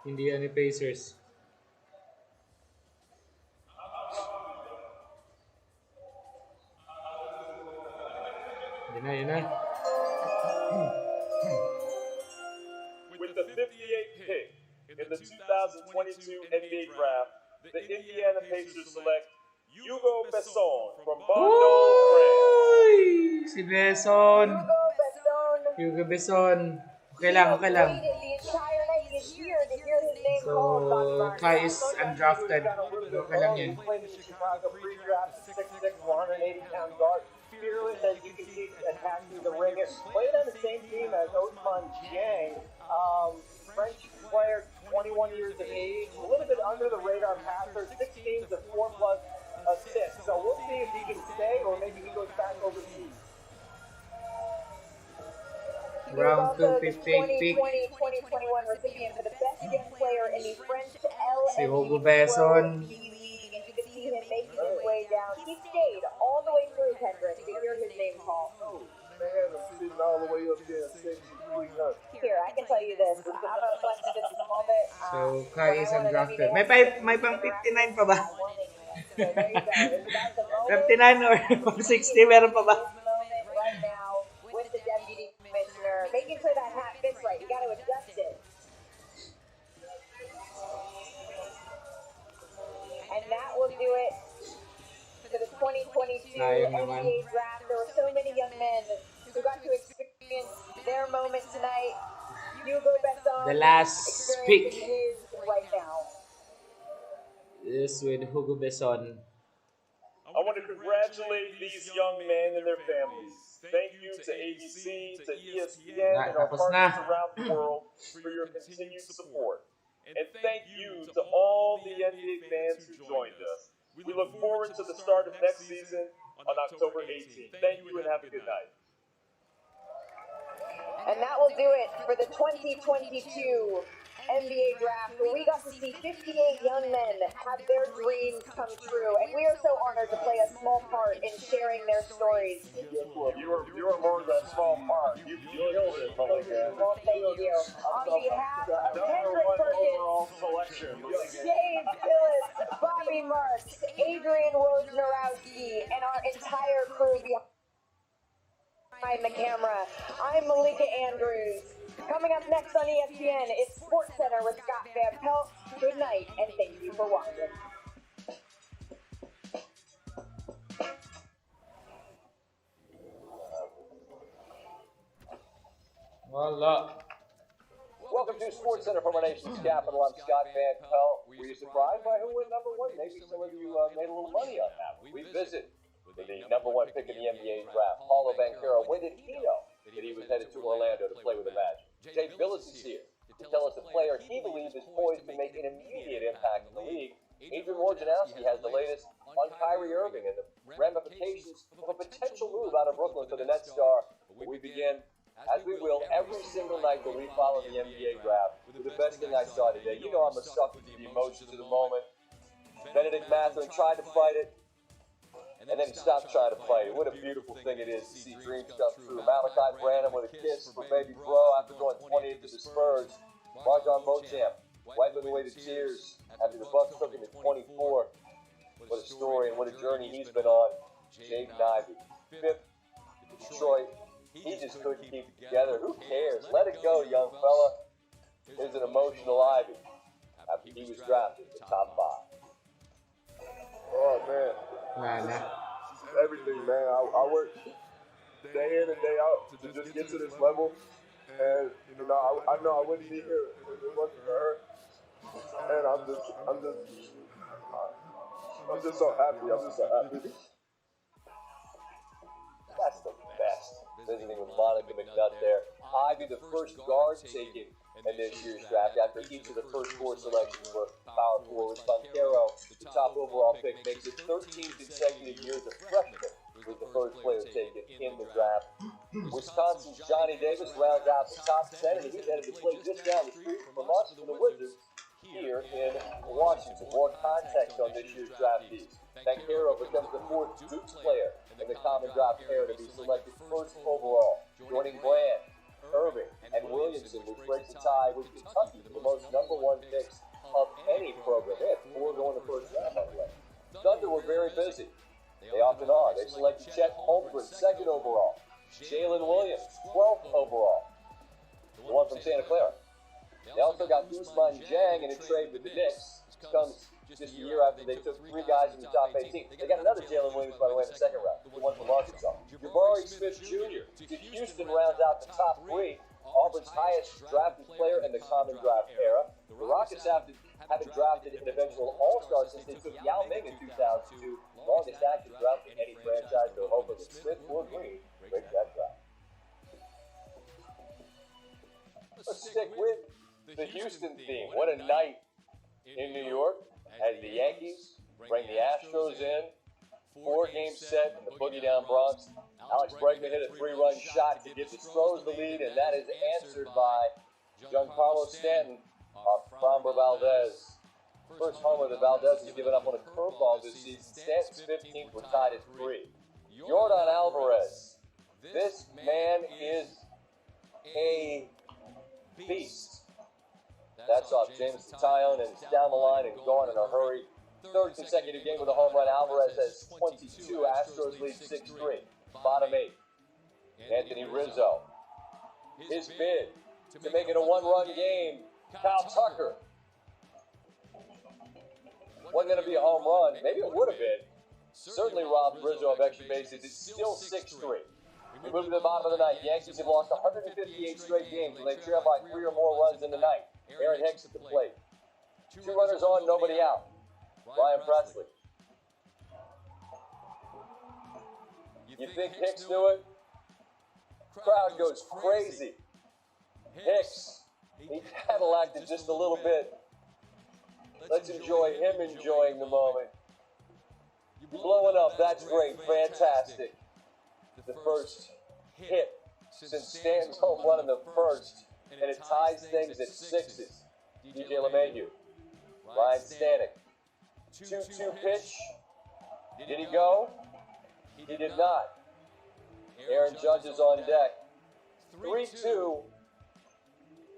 Indiana Pacers. Yun na. With the 58th pick in the 2022 NBA Draft, the Indiana Pacers select Hugo Besson from Bordeaux, France. Si Besson. Hugo Besson. Okay lang. So, Kai is undrafted. Okay lang yun. Chicago pre-draft 6'6", 180-pound guard. Fearless, as you can see, attacking the ring. Played on the same team as Ousmane Dieng. French player, 21 years of age. A little bit under the radar passer. 6 games of 4+ assists. So we'll see if he can stay or maybe he goes back overseas. Round 2, 58 pick. 2020-2021 recipient for the best young player in the French LNB Si Hugo Besson. League. And you can see him making his way down. He stayed all the way through, Kendrick, to hear his name called. Man, I'm sitting all the way up there. Here, I can tell you this. I'm going to flex just a small bit. So, Kai is undrafted. May pang 59 pa ba? 59 or pang 60 meron pa ba? Right now, with the deputy commissioner, making sure that hat fits right. You got to adjust it. And that will do it for the 2022 NBA Draft. There were so many young men who got to experience their moment tonight. Hugo Besson, The last pick right now. is with Hugo Besson. I want to congratulate these young men and their families. Thank you to ABC, to ESPN, and our partners around the world for your continued support. And thank you to all the NBA fans who joined us. We look forward to the start of next season on October 18th. Thank you and have a good night. And that will do it for the 2022 NBA Draft, where we got to see 58 young men have their dreams come true. And we are so honored to play a small part in sharing their stories. You were more than a small part. You killed it, Mulligan. Well, thank you. On behalf of Kendrick Perkins, selection. James Phillips, Bobby Marks, Adrian Wojnarowski, and our entire crew behind the camera, I'm Malika Andrews. Coming up next on ESPN is SportsCenter with Scott Van Pelt. Good night, and thank you for watching. Wala. Welcome to SportsCenter from our nation's capital. I'm Scott Van Pelt. Were you surprised by who went number 1? Maybe some of you made a little money on that. We visit with the number 1 pick in the NBA Draft, Paulo Banchero. When did he know that he was headed to Orlando to play with the Magic? Jay Billis is here to tell us the player he believes is poised to make an immediate impact in the league. Adrian Wojnarowski has the latest on Kyrie Irving and the ramifications of a potential move out of Brooklyn for the Nets star. We begin, as we will, every single night that we follow the NBA Draft with the best thing I saw today. You know I'm a sucker for the emotions of the moment. Benedict Mathurin tried to fight it, and then he stopped trying to fight it. What a beautiful thing it is to see dreams come true. Malachi Branham with a kiss for baby bro after going 28 to the Spurs. Marjon Beauchamp wiping away the tears after the Bucks took him to 24. What a story and what a journey he's been on. Jaden Ivey, 5th to Detroit. He just couldn't keep it together. Who cares? Let it go, young fella. There's an emotional Ivey after he was drafted in the top 5. Oh man. Wala. Everything, man. I work day in and day out to just get to this level, and you know I know I wouldn't be here if it wasn't for her. And I'm just so happy. I'm just so happy. That's the best. Visiting with Monica McNutt there. Ivy, the first guard taken in this year's draft after each of the first 4 selections were power forwards. Banchero, the top overall pick, makes it 13 consecutive years a freshman was the first player taken in the draft. Wisconsin's Johnny Davis rounds out the top 10, and he's headed to play just down the street from us for the Wizards here in Washington. More context on this year's draftees. Banchero becomes the 4th Dukes player in the common draft era to be selected first overall, joining Brand, Irving, and Williamson, which breaks the tie with Kentucky for the most #1 picks of any program. They had 4 going the first round, by the way. Thunder were very busy. They often are. They selected Chet Holmgren, 2nd overall. Jalen Williams, 12th overall. The one from Santa Clara. They also got Ousmane Dieng in a trade with the Knicks. This comes just a year after they took 3 guys in the top 18. They got another Jalen Williams, by the way, in the 2nd round. The one from Arkansas. Jabari Smith Jr. to Houston rounds out the top 3. Auburn's highest drafted player in the common draft era. The Rockets haven't drafted an eventual All-Star since they took Yao Ming in 2002. Longest active draft in any franchise. They're hoping that Smith or Green break that draft. Let's stick with the Houston theme. What a night in New York as the Yankees bring the Astros in. 4-game set in the Boogie Down Bronx. Alex Bregman hit a 3-run shot to give the Stros the lead, and that is answered by Giancarlo Stanton off Framber Valdez. First homer that Valdez has given up on a curveball this season. Stanton's 15th were tied at 3. Yordan Alvarez. This man is a beast. That's off James Taillon, and it's down the line and gone in a hurry. 3rd consecutive game with a home run. Alvarez has 22. Astros lead 6-3. Bottom 8. Anthony Rizzo. His bid to make it a 1-run game. Kyle Tucker. Wasn't going to be a home run. Maybe it would have been. Certainly robbed Rizzo of extra bases. It's still 6-3. We move to the bottom of the ninth. Yankees have lost 158 straight games, and they trail by 3 or more runs in the ninth. Aaron Hicks at the plate. 2 runners on, nobody out. Ryan Presley. You think Hicks knew it? Crowd goes crazy. Hicks, he Cadillac it just a little bit. Let's enjoy him enjoying the moment. Blowing up, that's great, fantastic. The first hit since Stanton's home run in the first, and it ties things at 6s. DJ LeMahieu. Ryan Stanek. 2-2 pitch. Did he go? He did not. Aaron Judge is on deck. 3-2.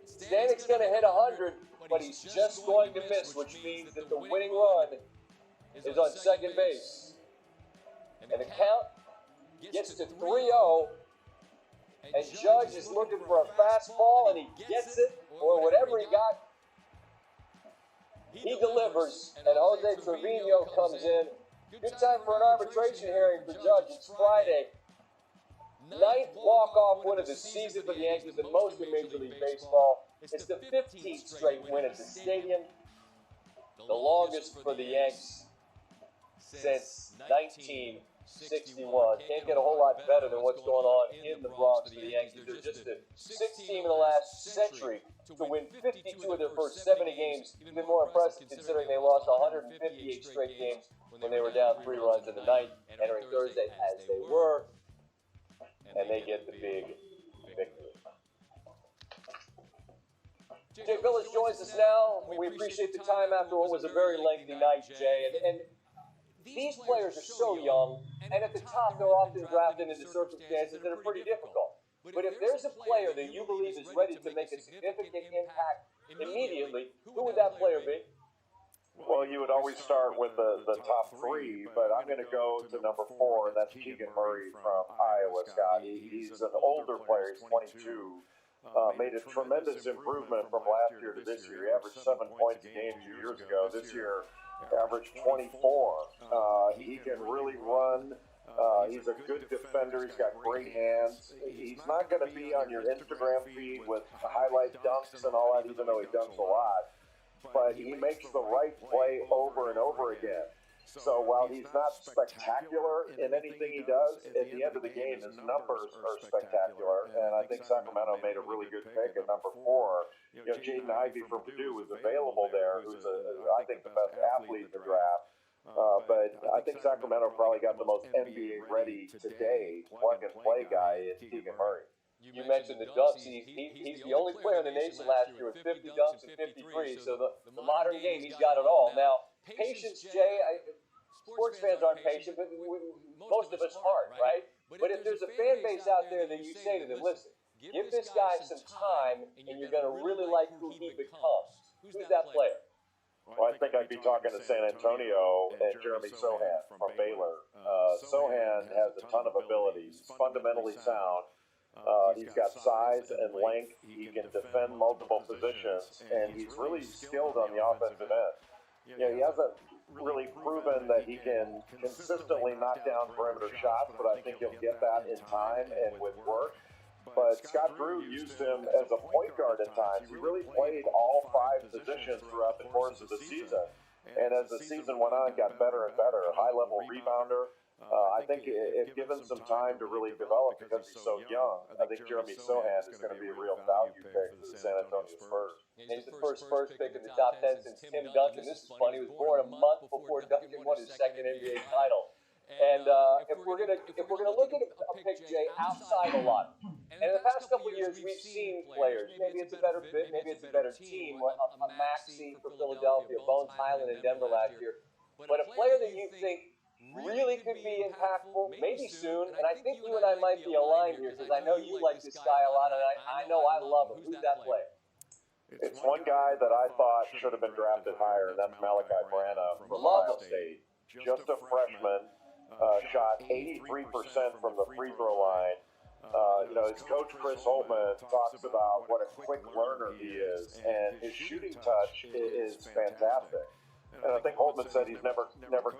Stanek's going to hit 100, but he's just going to miss, which means that the winning run is on second base. And the count gets to 3-0, and Judge is looking for a fastball, and he gets it, or whatever he got. He delivers, and Jose Trevino comes in. Good time for an arbitration hearing for Judge. It's Friday. 9th walk-off win of the season for the Yankees, the most in Major League Baseball. It's the 15th straight win at the stadium, the longest for the Yanks since 1961. Can't get a whole lot better than what's going on in the Bronx for the Yankees. They're just the 6th team in the last century to win 52 of their first 70 games. Even more impressive considering they lost 158 straight games when they were down 3 runs in the ninth, entering Thursday as they were, and they get the big victory. Jay Billis joins us now. We appreciate the time after what was a very lengthy night, Jay. And these players are so young, and at the top they're often drafted into circumstances that are pretty difficult. But if there's a player that you believe is ready to make a significant impact immediately, who would that player be? Well, you would always start with the top 3, but I'm going to go to number 4, and that's Keegan Murray from Iowa, Scott. He's an older player. He's 22. Made a tremendous improvement from last year to this year. He averaged 7 points a game 2 years ago. This year, average 24. He can really run. He's a good defender. He's got great hands. He's not going to be on your Instagram feed with highlight dunks and all that, even though he dunks a lot. But he makes the right play over and over again. So while he's not spectacular in anything he does, at the end of the game, his numbers are spectacular. And I think Sacramento made a really good pick at number 4. You know, Jaden Ivey from Purdue was available there, who's, I think, the best athlete in the draft. But I think Sacramento probably got the most NBA-ready today plug-and-play guy in Keegan Murray. You mentioned the dunks. He's the only player in the nation last year with 50 dunks and 53. So the modern game, he's got it all. Now, patience, Jay, sports fans aren't patient, but most of us aren't, right? But if there's a fan base out there that you say to them, listen, give this guy some time and you're going to really like who he becomes. Who's that player? Well, I think I'd be talking to San Antonio and Jeremy Sohan from Baylor. Sohan has a ton of abilities, fundamentally sound. He's got size and length. He can defend multiple positions, and he's really skilled on the offensive end. You know, he hasn't really proven that he can consistently knock down perimeter shots, but I think he'll get that in time and with work. But Scott Drew used him as a point guard at times. He really played all 5 positions throughout the course of the season. And as the season went on, got better and better. High-level rebounder. I think if given some time to really develop because he's so young, I think Jeremy Sohan is going to be a real value pick for the San Antonio Spurs. He's the first pick in the top 10 since Tim Duncan. This is funny. He was born a month before Duncan won his second NBA title. And if we're gonna look at a pick, Jay, outside a lot, and in the past couple of years we've seen players. Maybe it's a better fit, maybe it's a better team. A Maxey for Philadelphia, Bones Highland in Denver last year. But a player that you think really could be impactful, maybe soon. And I think you and I might be aligned here because I know you like this guy a lot, and I know I love him. Who's that player? It's one guy that I thought should have been drafted higher, and that's Malachi Branham from Ohio State. Just a freshman, shot 83% from the free throw line. You know, his coach Chris Holtman talks about what a quick learner he is, and his shooting touch is fantastic. And I think Holtman said he's never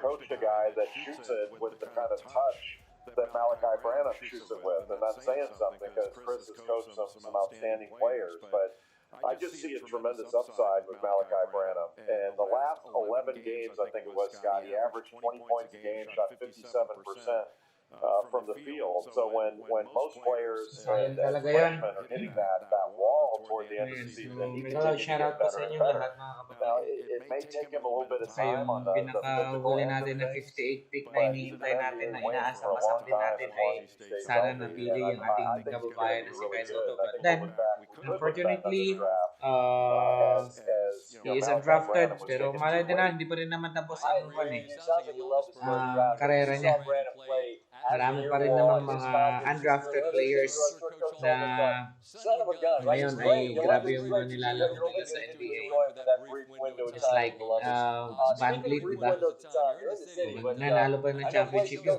coached a guy that shoots it with the kind of touch that Malachi Branham shoots it with. And that's saying something because Chris has coached some outstanding players. But I just see a tremendous upside with Malachi Branham. And the last 11 games, I think it was, Scott, he averaged 20 points a game, shot 57% from the field. So when most players and freshmen are hitting that wall toward the end of the season, he continues to get better and better. Now, it may take him a little bit of time on the pinakahuli natin na 58 pick na hinihintay natin na inaasang-asang din natin ay sana napili yung ating kababayan na si Kai Soto. But then, unfortunately, he is undrafted, pero malay din na, hindi pa rin naman tapos ang karera niya. Marami pa rin naman mga undrafted players na ngayon ay grabe yung mga nilalaro nila sa NBA. Just like Van Vliet, diba? Nanalo pa ng championship yun.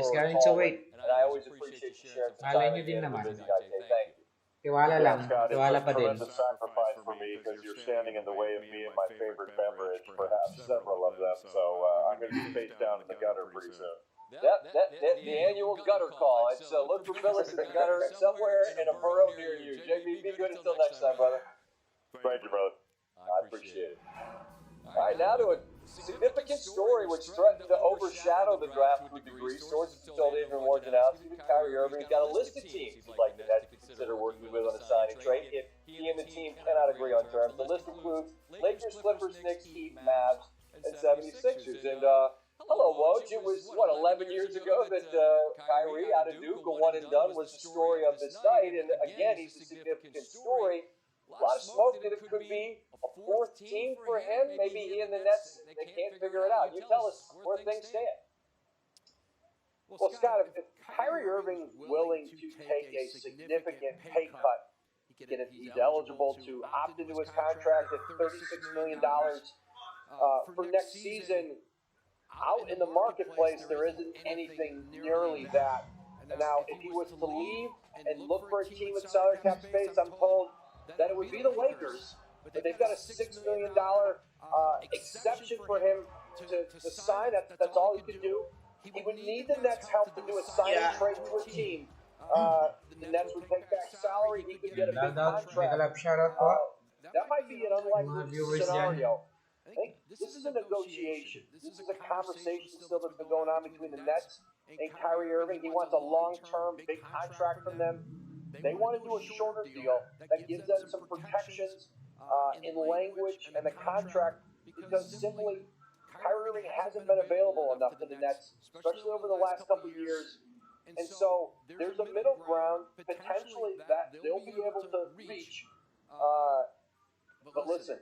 Just going to wait. Malay nyo din naman. Tiwala lang. Tiwala pa din. Sacrifice for me because you're standing in the way of me and my favorite beverage, perhaps several of them. So I'm going to be face down in the gutter pretty soon. The annual gutter call. It's look for Phyllis in the gutter somewhere in a borough near you. JB, be good until next time, brother. Thank you, brother. I appreciate it. All right, now to a significant story which threatened to overshadow the draft to a degree. Sources told Adrian Wojnarowski that Kyrie Irving's got a list of teams he'd like the Nets to consider working with on a signing trade if he and the team cannot agree on terms. The list includes Lakers, Clippers, Knicks, Heat, Mavs, and 76ers. And hello, Woj. It was, 11 years ago that Kyrie out of Duke, a one and done, was the story of the site. And again, he's a significant story. A lot of smoke that it could be a fourth team for him. Maybe he and the Nets, they can't figure it out. You tell us where things stand. Well, Scott, if Kyrie Irving's willing to take a significant pay cut, he's eligible to opt into his contract at $36 million for next season. Out in the marketplace, there isn't anything nearly that. Now, if he was to leave and look for a team with salary cap space, I'm told that it would be the Lakers. but they've got a $6 million exception for him to sign. That's all he could do. He would need the Nets' help to do a sign and trade to a team. The Nets would take back salary. He could get a big contract. That might be an unlikely scenario. I think this is a negotiation. This is a conversation still that's been going on between the Nets and Kyrie Irving. He wants a long-term, big contract from them. They want to do a shorter deal that gives them some protections in language and the contract, because simply Kyrie Irving hasn't been available enough to the Nets, especially over the last couple of years. And so there's a middle ground potentially that they'll be able to reach. But listen,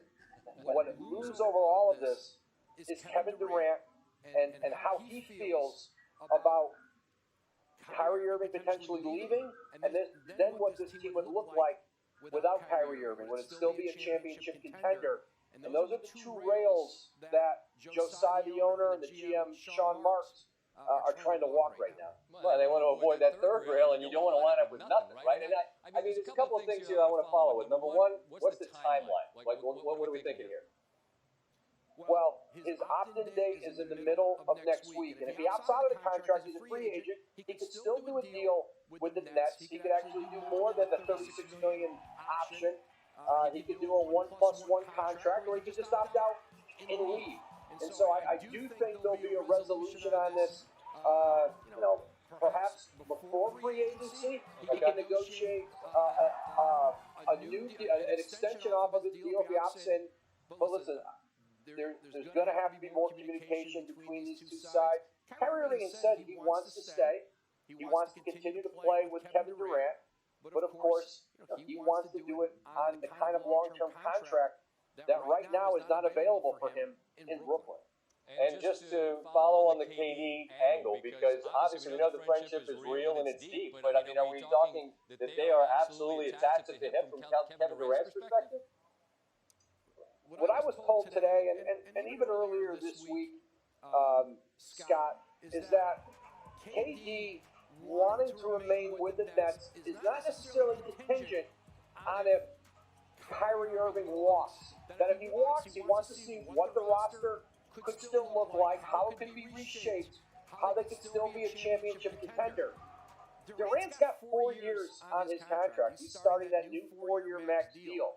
what looms over all of this is Kevin Durant and how he feels about Kyrie Irving potentially leaving, and then what this team would look like without Kyrie Irving. Would it still be a championship contender? And those are the two rails that Josiah, the owner, and the GM, Sean Marks, are trying to walk right now. Well, they want to avoid that third rail, and you don't want to line up with nothing, right? And I mean, there's a couple of things here I want to follow with. Number one, what's the timeline? Like, what are we thinking here? Well, his opt-in date is in the middle of next week, and if he opts out of the contract, he's a free agent. He could still do a deal with the Nets. He could actually do more than the $36 million option. He could do a 1+1 contract, or he could just opt out and leave. And so I do think there'll be a resolution on this. Perhaps before free agency, he can negotiate an extension off of the deal if he opts in. But listen, there's going to have to be more communication between these two sides. Kyrie Irving has said he wants to stay. He wants to continue to play with Kevin Durant. But of course, he wants to do it on the kind of long-term contract that right now is not available for him in Brooklyn. And just to follow on the KD angle, because obviously we know the friendship is real and it's deep, but I mean, are we talking that they are absolutely attached to him from Kevin Durant's perspective? What I was told today, and even earlier this week, Scott, is that KD wanting to remain with the Nets is not necessarily contingent on if Kyrie Irving walks. That if he walks, he wants to see what the roster could still look like, how it could be reshaped, how they could still be a championship contender. Durant's got 4 years on his contract. He's starting that new 4-year max deal.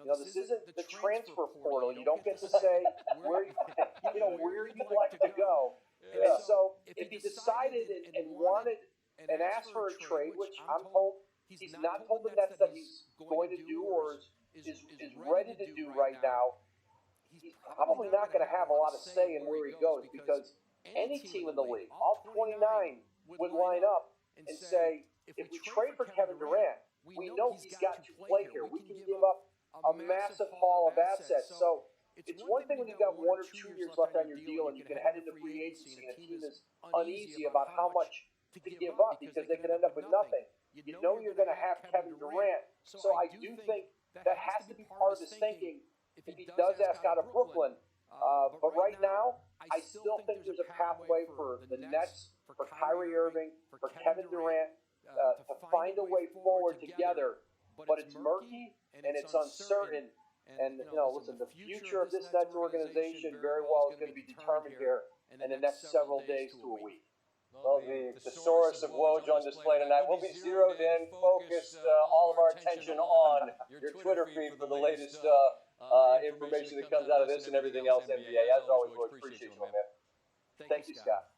This isn't the transfer portal. You don't get to say where you'd like to go. Yeah. So if he decided and wanted and asked for a trade, which I'm told he's not told the Nets that he's going to do or is ready to do right now, he's probably not going to have a lot of say in where he goes, because any team in the league, all 29, would line up and say, if we trade for Kevin Durant, we know he's got to play here. We can give up a massive haul of assets. So it's one thing when you've got 1 or 2 years left on your deal and you can head into free agency and a team is uneasy about how much to give up because they could end up with nothing. You know you're going to have Kevin Durant. So I do think that has to be part of his thinking if he does ask out of Brooklyn. But right now, I still think there's a pathway for the Nets, for Kyrie Irving, for Kevin Durant to find a way forward together. But it's murky and it's uncertain. And, listen, the future of this Nets organization very well is going to be determined here in the next several days to a week. Well, the thesaurus of Woj on display tonight. We'll be zeroed in, focused all of our attention on your Twitter feed for the latest information that comes out of this and everything else NBA. As always, Woj, appreciate you, my man. Thank you, Scott.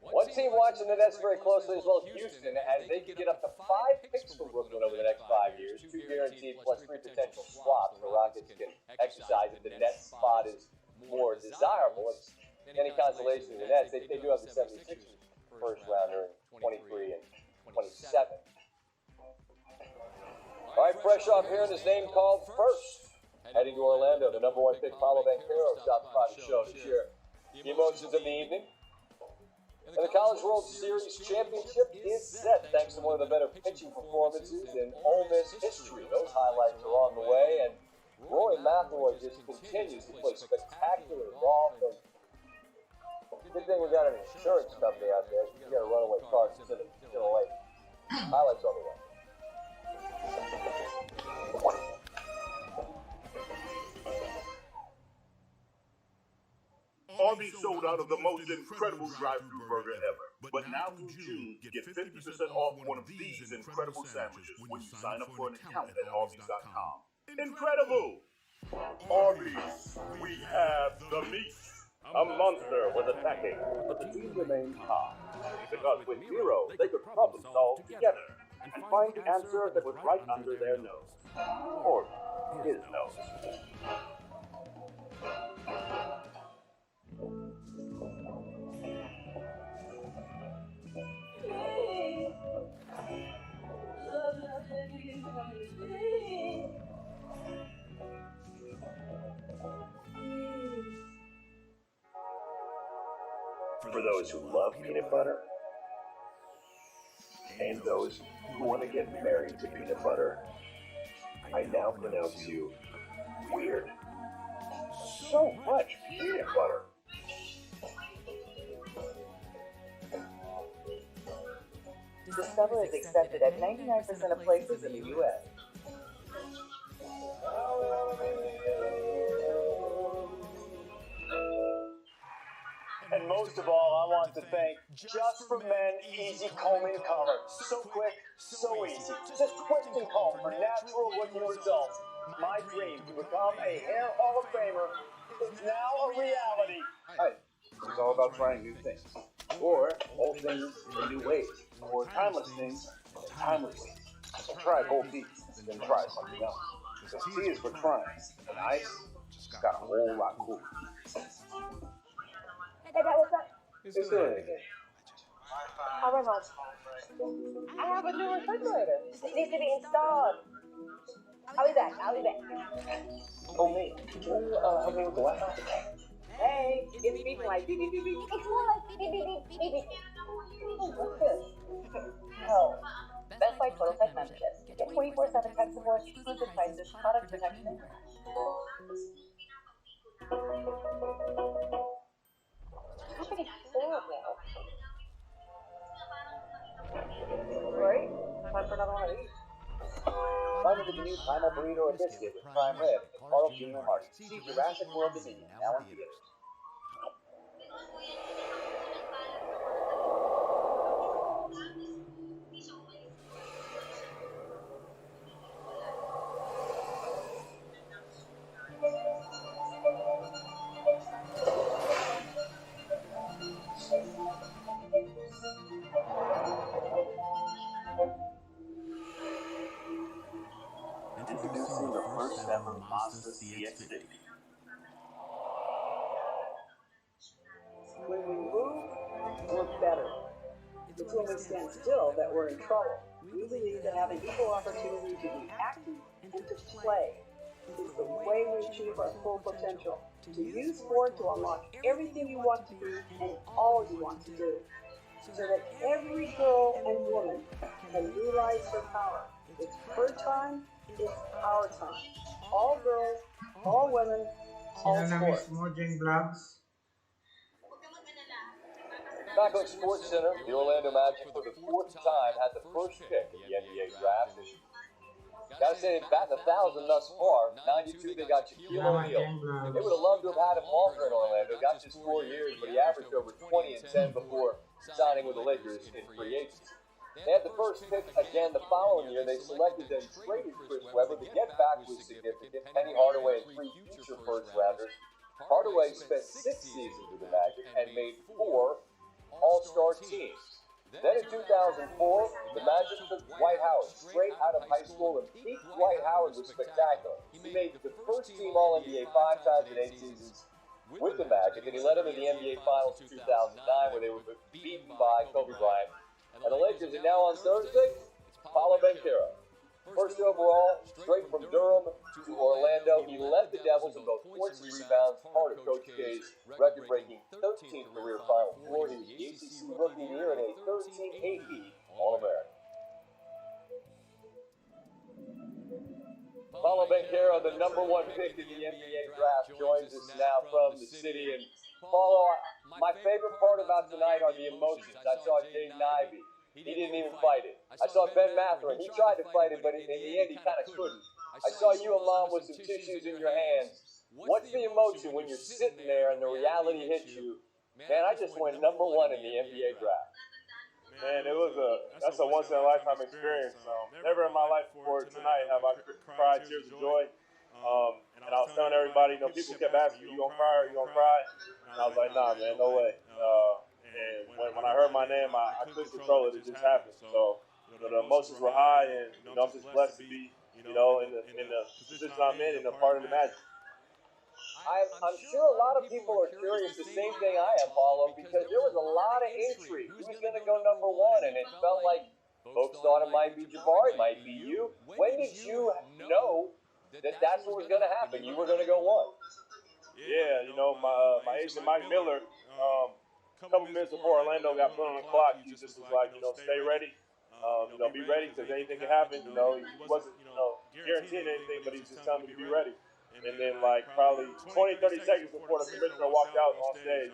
One team watching the Nets very closely as well as Houston, as they could get up to 5 picks from Brooklyn over the next 5 years, 2 guaranteed plus 3 potential swaps. The Rockets can exercise if the Nets spot is more desirable. It's any consolation to the Nets. They do have the 76ers first rounder in 23 and 27. All right, fresh off hearing his name called first. Heading to Orlando, the #1 pick, Paolo Banchero, stopped by the show to share the emotions of the evening. And the College World Series championship is set thanks to one of the better pitching performances in Ole Miss history. Those highlights are on the way, and Rory McIlroy just continues to play spectacular golf. And good thing we got an insurance company out there. You got a runaway car to the lake. Highlights on the way. Arby's sold out of the most incredible drive-thru burger ever. But now through June, get 50% off one of these incredible sandwiches when you sign up for an account at Arby's.com. Incredible! Arby's, we have the meat. A monster was attacking, but the team remained calm. Because with Zero, they could problem solve together and find the answer that was right under their nose. Or his nose. For those who love peanut butter, and those who want to get married to peanut butter, I now pronounce you weird. So much peanut butter. Discover is accepted at 99% of places in the U.S. And most of all, I want to thank Just for Men Easy Combing Color. So quick, so easy. Just twist and comb for natural looking results. My dream to become a hair Hall of Famer is now a reality. Hey, it's all about trying new things. Or old things in new ways. Or timeless things in timeless ways. So try Gold Teeth, then try something else. Because T is for trying, and ice just got a whole lot cooler. Hey, that was up. It's doing it again. All right, Mom. I have a new refrigerator. It needs to be installed. I'll be back. Oh, me. Can you help me with the Wi-Fi? Hey, it's beeping like beep, beep, beep, beep. It's more like beep, beep, beep, beep, beep. What's this? Oh, Best Buy Total Tech membership. Get 24/7 tech support, exclusive prices, product protection. Company horrible. Right? Time for another one of these. Find the new Primal Burrito or Biscuit with Prime Rib and Carl Jr. Hardy. See Jurassic World Dominion, now in theaters. Introducing the first ever Mazda CX-50. When we move, we're better. It's when we stand still that we're in trouble. We believe that having equal opportunity to be active and to play is the way we achieve our full potential. To use sport to unlock everything you want to be and all you want to do. So that every girl and woman can realize her power. It's her time, it's our time. All girls, all women, all sports. Mojang Vlogs. Backlink Sports Center, the Orlando Magic for the fourth time had the first pick in the NBA draft. Gotta say, they've batted 1,000 thus far. 92, they got Shaquille O'Neal. They would have loved to have had him longer in Orlando. Got just 4 years, but he averaged over 20 and 10 before signing with the Lakers in free agency. They had the first pick again the following year. They selected and traded Chris Webber. The get back was significant. Penny Hardaway and 3 future first rounders. Hardaway spent 6 seasons with the Magic and made 4 All-Star teams. Then in 2004, the Magic took Dwight Howard straight out of high school, and peak Dwight Howard was spectacular. He made the first team All-NBA 5 times in 8 seasons with the Magic, and he led them in the NBA Finals in 2009, where they were beaten by Kobe Bryant. And the Lakers are now on Thursday, Paolo Banchero. First overall, straight from Durham to Orlando, he led the Devils in both points and rebounds, part of Coach K's record-breaking 13th career Final Four. He was the ACC Rookie of the Year and a 13th AP All-American. Paolo Banchero, the #1 pick in the NBA draft, joins us now from the city. And Paulo, my favorite part about tonight are the emotions. I saw Jaden Ivey. He didn't even fight it. I saw Ben Mathurin. He tried to fight it, but in the end, he kind of couldn't. I saw you and Mom with some tissues in your hands. What's the emotion when you're sitting there and the reality hits you? Man, I just went #1 in the NBA draft. Man, that's a once in a lifetime experience. Never in my life before tonight have I cried tears of joy. And I was telling everybody, people kept asking me, you gonna cry or you gonna cry? And I was like, nah, man, no way. And when I heard my name, I couldn't control it. It just happened. So the emotions were high, and I'm just blessed to be, in the position I'm in and a part of the Magic. I'm sure a lot of people are curious the same thing I am, Paulo, because there was a lot of intrigue. Who's going to go #1? And it felt like folks thought it might be Jabari, it might be you. When did you know that that's what was going to happen? You were going to go 1. Yeah, my agent Mike Miller, a couple minutes before Orlando got put on the clock, he just was like, stay ready. Be ready because anything can happen. He wasn't, guaranteeing anything, but he's just telling me to be ready. And then, probably 20, 30 seconds before the commissioner walked out on stage,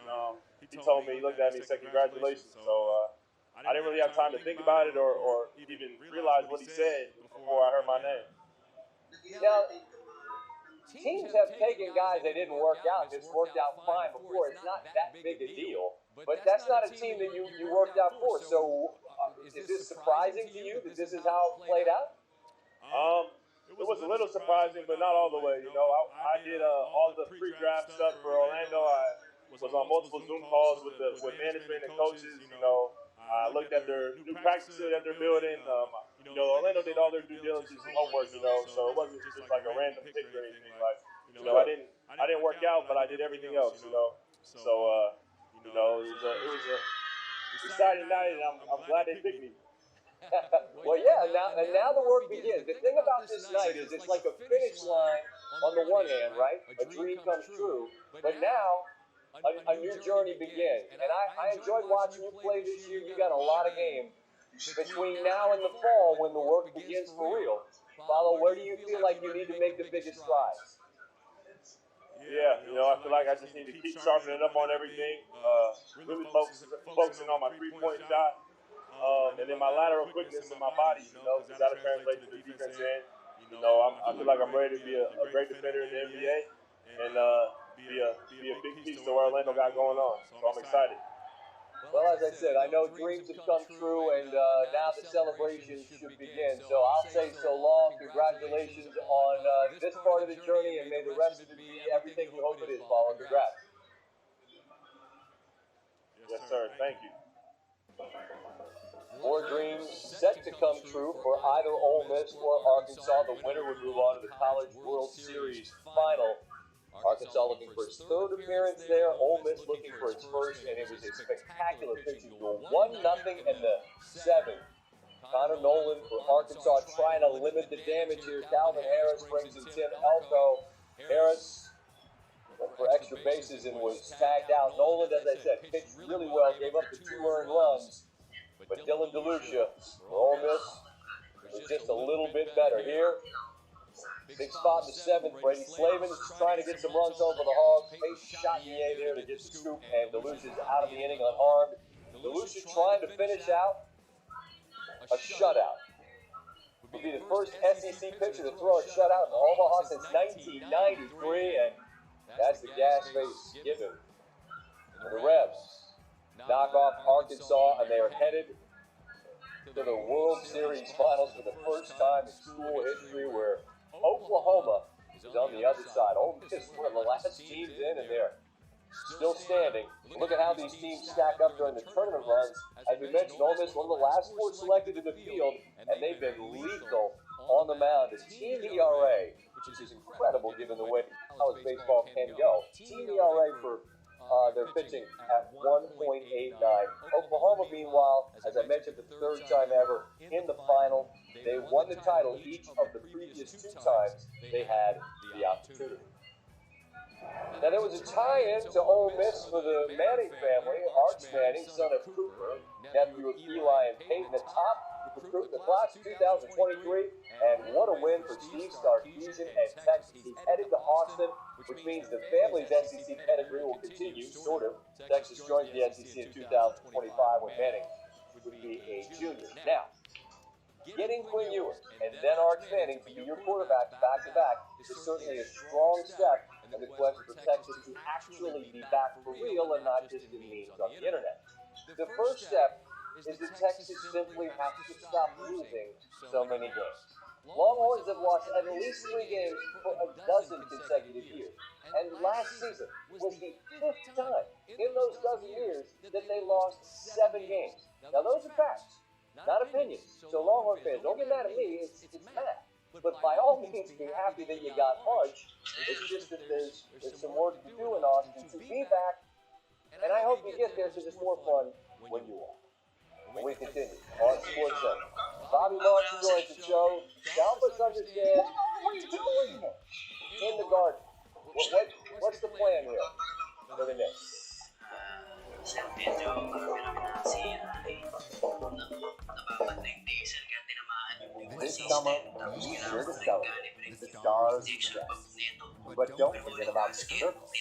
he told me, he looked at me and said, congratulations. So I didn't really have time to think about it or even realize what he said before I heard my name. Now, teams have taken guys that didn't work out, just worked out fine before. It's not that big a deal. But that's not a team that you worked out for. So is this surprising to you that this is how it played out? It was a little surprising, but not all the way. I did all the pre-draft stuff for Orlando. I was on multiple Zoom calls with management and coaches. I looked at their new practices that they're building. Orlando did all their due diligence and homework. So it wasn't just like a random pick or anything. I didn't work out, but I did everything else. So it was a exciting night, and I'm glad they picked me. Well, yeah, now the work begins. The thing about this night is it's like a finish line on the one hand, right? A dream comes true. But now, a new journey begins. And I enjoyed watching you play this year. You got a lot of games between now and the fall when the work begins for real. Paulo, where do you feel like you need to make the biggest strides? Yeah, I feel like I just need to keep sharpening up on everything. Really focusing on my three-point shot. And then my lateral quickness in my body, because that'll translate to the defense end. I feel like I'm ready to be a great defender in the NBA and be a big piece to what Orlando got going on. So I'm excited. Well, as I said, I know dreams have come true, and now the celebration should begin. So I'll say so long. Congratulations on this part of the journey, and may the rest of it be everything you hope it is, Paulo. Congrats. Yes, sir. Thank you. More dreams set to come true for either Ole Miss or Arkansas. The winner would move on to the College World Series final. Arkansas looking for its third appearance there. Ole Miss looking for its first, and it was a spectacular pitching duel. 1-0 in the 7th. Connor Nolan for Arkansas trying to limit the damage here. Calvin Harris brings in Tim Elko. Harris went for extra bases and was tagged out. Nolan, as I said, pitched really well, gave up the 2 earned runs. But Dylan DeLucia for Ole Miss was just a little bit better here. Big spot in the 7th. Brady Slavin trying to get some runs over the Hogs. Pace shot in the A there to get the scoop, and DeLucia's out of the inning unharmed. DeLucia trying to finish out a shutout. He'll be the first SEC pitcher to throw a shutout in Omaha since 1993, and that's the gas face given for the Rebs. Knock off Arkansas, and they are headed to the World Series Finals for the first time in school history, where Oklahoma is on the other side. Ole Miss one of the last teams in, and they're still standing. Look at how these teams stack up during the tournament runs. As we mentioned, Ole Miss one of the last 4 selected in the field, and they've been lethal on the mound. The team ERA, which is incredible given the way college baseball can go. Team ERA for their pitching at 1.89. Oklahoma, meanwhile, as I mentioned, the 3rd time ever in the final. They won the title each of the previous 2 times they had the opportunity. Now, there was a tie-in to Ole Miss for the Manning family. Arch Manning, son of Cooper, nephew of Eli and Peyton, atop recruit in the class of 2023. And what a win for Steve Sarkisian and Texas. He headed to Austin, which means the family's SEC pedigree will continue, sort of. Texas joins the SEC in 2025 when Manning would be a junior. Now, getting Quinn Ewers and then Arch Manning to be your quarterback back-to-back is certainly a strong step and the quest for Texas to actually be back for real and not just in memes on the internet. The first step is that Texas simply has to stop losing so many games. Longhorns have lost at least 3 games for a dozen consecutive years, and last season was the 5th time in those dozen years that they lost 7 games. Now those are facts, not opinions. So Longhorn fans, don't get mad at me, it's math. But by all means, be happy that you got punched. It's just that there's some work to do in Austin to be back, and I hope you get there because it's more fun when you are. We continue on Sports Center. Bobby Marks joins the show to help us understand what are you doing in the garden. What's the plan here for the Knicks? This summer, be sure to celebrate the stars of the best. But don't forget about the circles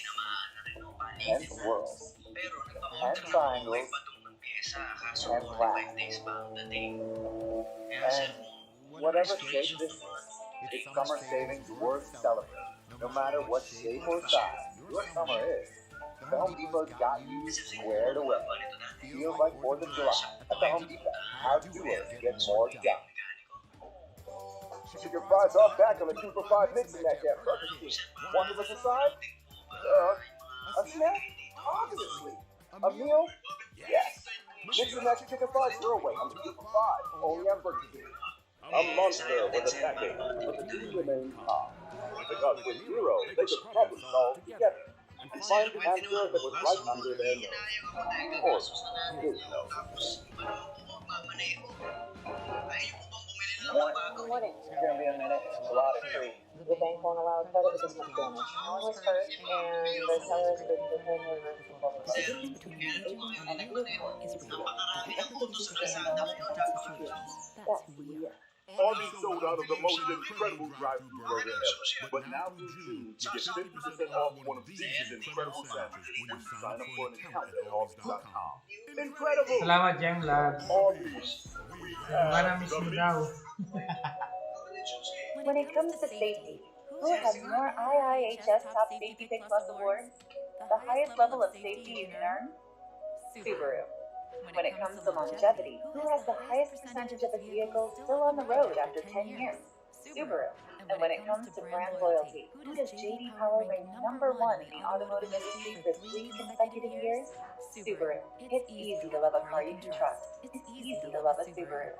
and swirls and triangles and flags. And whatever shape this is, it's summer savings worth celebrating. No matter what shape or size your summer is, the Home Depot's got you squared away. Feels like 4th of July at the Home Depot. How doers get more done. Chicken fries are back on the 2 for $5 mixing that Burger King. Want to look aside? A snack? Obviously. A meal? Yes. Mix and match chicken fries your way on 2 for $5. Only on Burger King. A monster with a packing, but the two remain calm. Because with Zero, they could problem solve together and find the answer that was right under their nose. Or his nose. Morning. It's going to be a minute. It's a lot of cream. The bank won't allow credit because of damage. No one was hurt, and the sellers did the whole Arby's sold out of the most incredible drive-thru burger ever. But now through June, you get 50% off one of these incredible sandwiches when you sign up for an account at Arby's.com. Incredible! Salamat, Jeng Labs. Arby's. Marami daw. When it comes to safety, who has more IIHS Top Safety Pick Plus awards? The highest level of safety you can earn? Subaru. When it comes to longevity, who has the highest percentage of a vehicle still on the road after 10 years? Subaru. And when it comes to brand loyalty, who does JD Power rank #1 in the automotive industry for 3 consecutive years? Subaru. It's easy to love a car you can trust. It's easy to love a Subaru.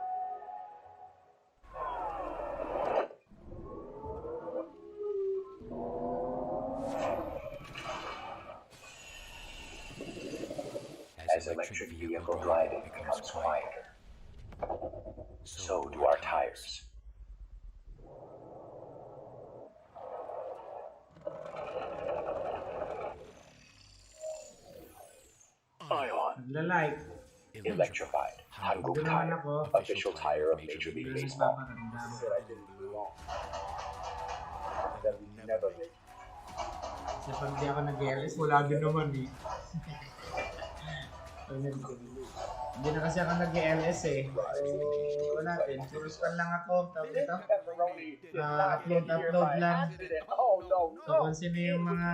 As electric vehicle driving becomes quieter, so do our tires. Ion. Electrified. Hankook Tire. Official tire of Major League Baseball. That I didn't do wrong. That we never did. Kasi pag di ako nag-LS, wala din naman eh. Hindi na kasi ako nag-LS eh. So, wala din. Suruskan lang ako. Tapos ito. Upload lang. So, kung sino yung mga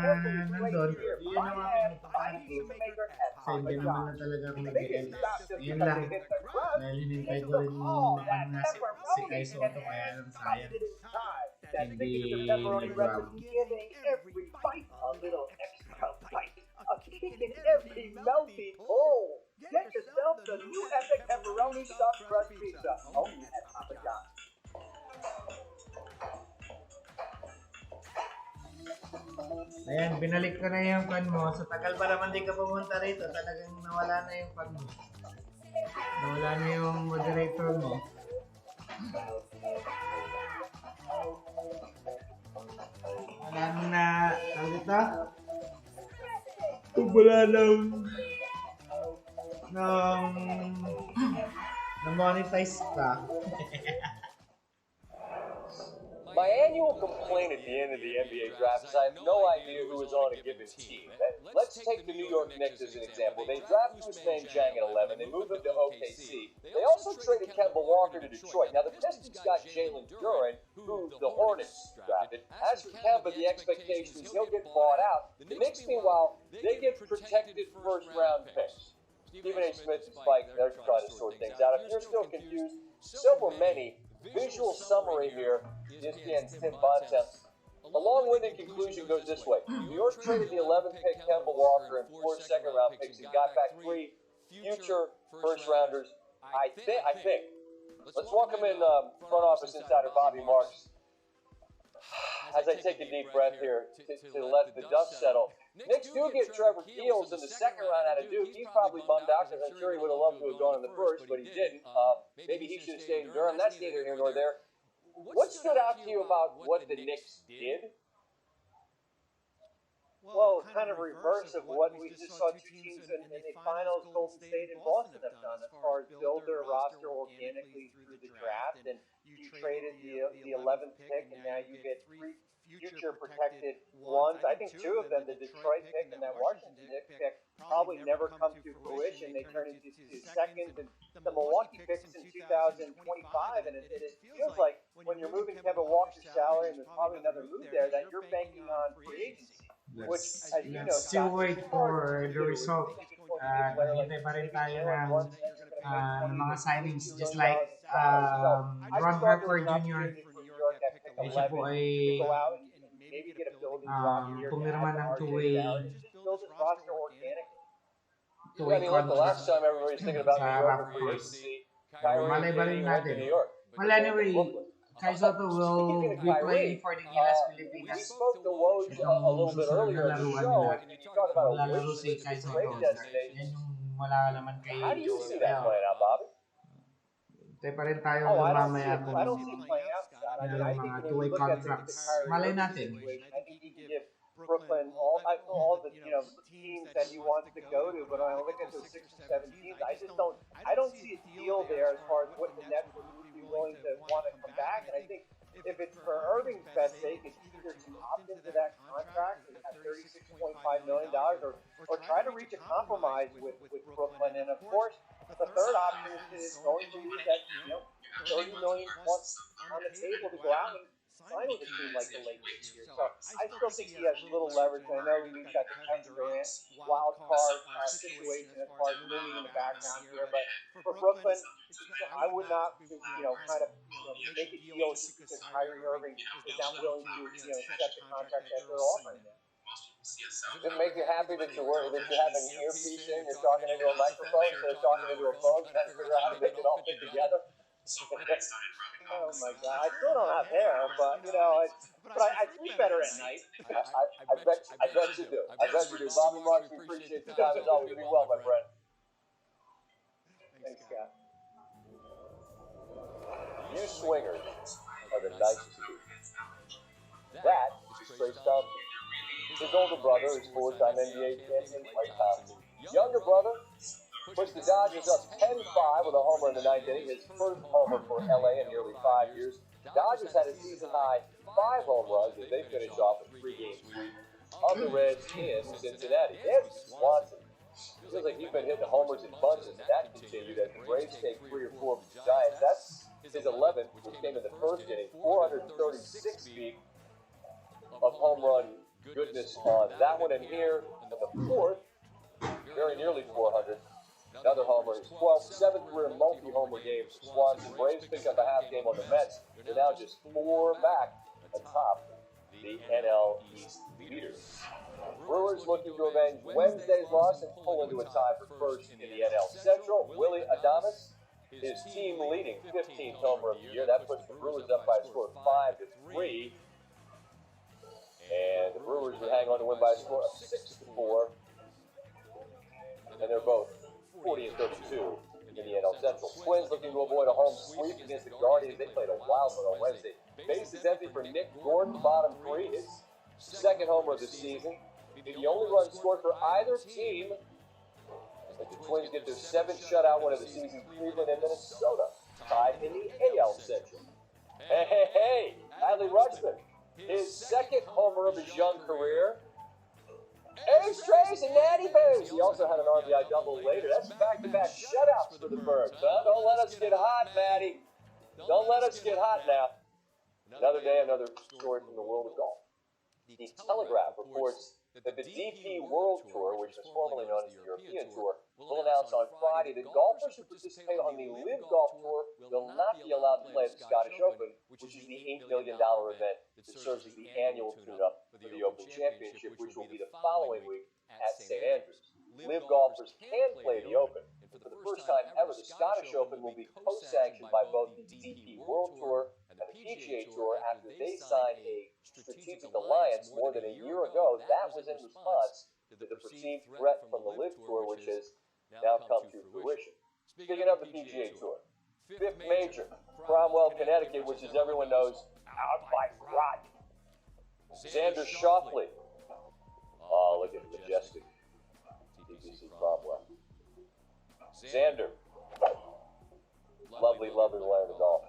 nandun, yun ang mga pinupakaan ko. Kasi hindi naman na talaga ako nag-LS. Yun lang. Dahil hinintay ko rin nga si Kai Soto, kaya lang sayang. Hindi nag-grab. Giving every bite a little extra bite. A kick in every melty bowl. Get yourself the new epic pepperoni stuffed crust pizza. Only at Papa John's. Ayan, binalik ko na yung pan mo. Sa tagal pa naman din ka pumunta rito, talagang nawala na yung pan mo. Nawala na yung moderator mo. Wala na, tawag ito? Wala na monetize pa. My annual complaint at the end of the NBA draft is I have no idea who is on a given team. Let's take the New York Knicks as an example. They drafted Ousmane Dieng at 11. They moved him to OKC. They also traded Kemba Walker to Detroit. Now, the Pistons got Jalen Duren, who the Hornets drafted. As for Kemba, the expectation is he'll get bought out. The Knicks, meanwhile, they get protected first-round picks. Stephen A. Smith and Spike, they're trying to sort things out. If you're still confused, so were many. Visual summary here, ESPN's Tim Bontemps. The long-winded conclusion goes this way. New York traded the 11th pick Kemba Walker and 4 second-round picks and got back 3 future first-rounders. I think. Let's welcome in front office insider Bobby Marks. As I take a deep breath here to let the dust settle. Knicks do get Trevor Keels in the second round out of Duke. He's probably bummed out because I'm sure he would have loved to have gone in the first, but he didn't. Maybe he should have stayed in Durham. That's neither here nor there. What stood out to you about what the Knicks did? Well, kind of reverse of what we just saw two teams in the finals, Golden State and Boston have done as far as build their roster organically through the draft. And you traded the 11th pick, and now you get 3 future protected ones. I think 2 of them, the Detroit pick and that Washington pick, probably never come to fruition. They turn into seconds, and the Milwaukee picks in 2025, and it feels like when you're moving Kemba Walker's salary, and there's probably another move there, that you're banking on free agency. Let's still wait for the result. Naghintay pa rin tayo ng mga signings, just like Ron Harper Jr. Siya po ay pumirma ng two-way contract sa Raptors. Malay ba rin natin? Well, anyway, Kai Sotto will be playing for the Gilas Pilipinas. Itong susunod na laruan nila. Lalaro si Kai Sotto. Yan yung wala naman kay Joel. Hintay pa rin tayo mamaya kung mayroong mga two-way contracts. Malay natin. Brooklyn, all the teams that he wants to go to, but when I look at those 6 or 7 teams, I don't see a deal there as far as what the Nets would be willing to want to come back. And I think if it's for Irving's best sake, it's either to opt into that contract at $36.5 million or try to reach a compromise with Brooklyn. And of course, the third option is going to use that $30 million plus on the table to go out and sign with a team like the Lakers here. So I still think he has a little leverage. I know we've got the Kevin Durant wild card situation as far as moving in the background here, but for Brooklyn, I would not, make a deal just because Kyrie Irving is not willing to, accept the contract that they're offering him. Does it make you happy that you have an earpiece in, you're talking into a microphone instead of talking into a phone, trying to figure out how to make it all fit together? Oh my God! I still don't have hair, but I sleep better at night. I bet you do. I bet you do. Bobby Marks, we appreciate the time as always. Be well, my friend. Thanks, Scott. You swingers are the nicest people. That is Trace Thompson. His older brother is 4-time NBA champion Klay Thompson. Younger brother puts the Dodgers up 10-5 with a homer in the 9th inning, his first homer for LA in nearly 5 years. Dodgers had a season-high 5 home runs as they finished off a 3-game sweep of the Reds in Cincinnati. Dansby Swanson feels like he's been hitting homers in bunches, and that continued as the Braves take 3 or 4 from the Giants. That's his 11th, which came in the first inning, 436 feet of home run goodness on that one. And here in the 4th, very nearly 400. Another homer, his 12th, 7th career multi-homer game for Swanson. Braves pick up a half game on the Mets. They're now just 4 back atop the NL East leaders. Brewers looking to avenge Wednesday's loss and pull into a tie for first in the NL Central. Willy Adames, his team leading 15th homer of the year. That puts the Brewers up by a score of 5-3. And the Brewers would hang on to win by a score of 6-4. And they're both 40 and 32 in the NL Central. Twins looking to avoid a home sweep against the Guardians. They played a wild one on Wednesday. Base is empty for Nick Gordon, bottom 3. His 2nd homer of the season. The only run scored for either team. As the Twins get their 7th shutout win of the season. Cleveland and Minnesota tied in the AL Central. Hey, Adley Rutschman, his second homer of his young career. Ace Trace and Natty Base. He also had an RBI double later. That's back-to-back shutouts for the Birds, huh? Don't let us get hot, Matty. Don't let us get hot now. Another day, another story from the world of golf. The Telegraph reports that the DP World Tour, which was formerly known as the European Tour, will announce on Friday that golfers who participate on the LIV Golf Tour will not be allowed to play at the Scottish Open, which is the $8 million event that serves as the annual tune-up for the Open Championship, which will be the following week at St. Andrews. LIV golfers can play the Open, and for the first time ever, the Scottish Open will be co-sanctioned by both the DP World Tour and the PGA Tour after they signed a strategic alliance more than a year ago. That was in response to the perceived threat from the LIV Tour, which has now come to fruition. Speaking of the PGA Tour, fifth major, Cromwell, Connecticut, which, as everyone knows, out by Rod. Xander Schauffele. Oh, look at the majestic TPC Cromwell. Xander. Lovely, lovely land of golf.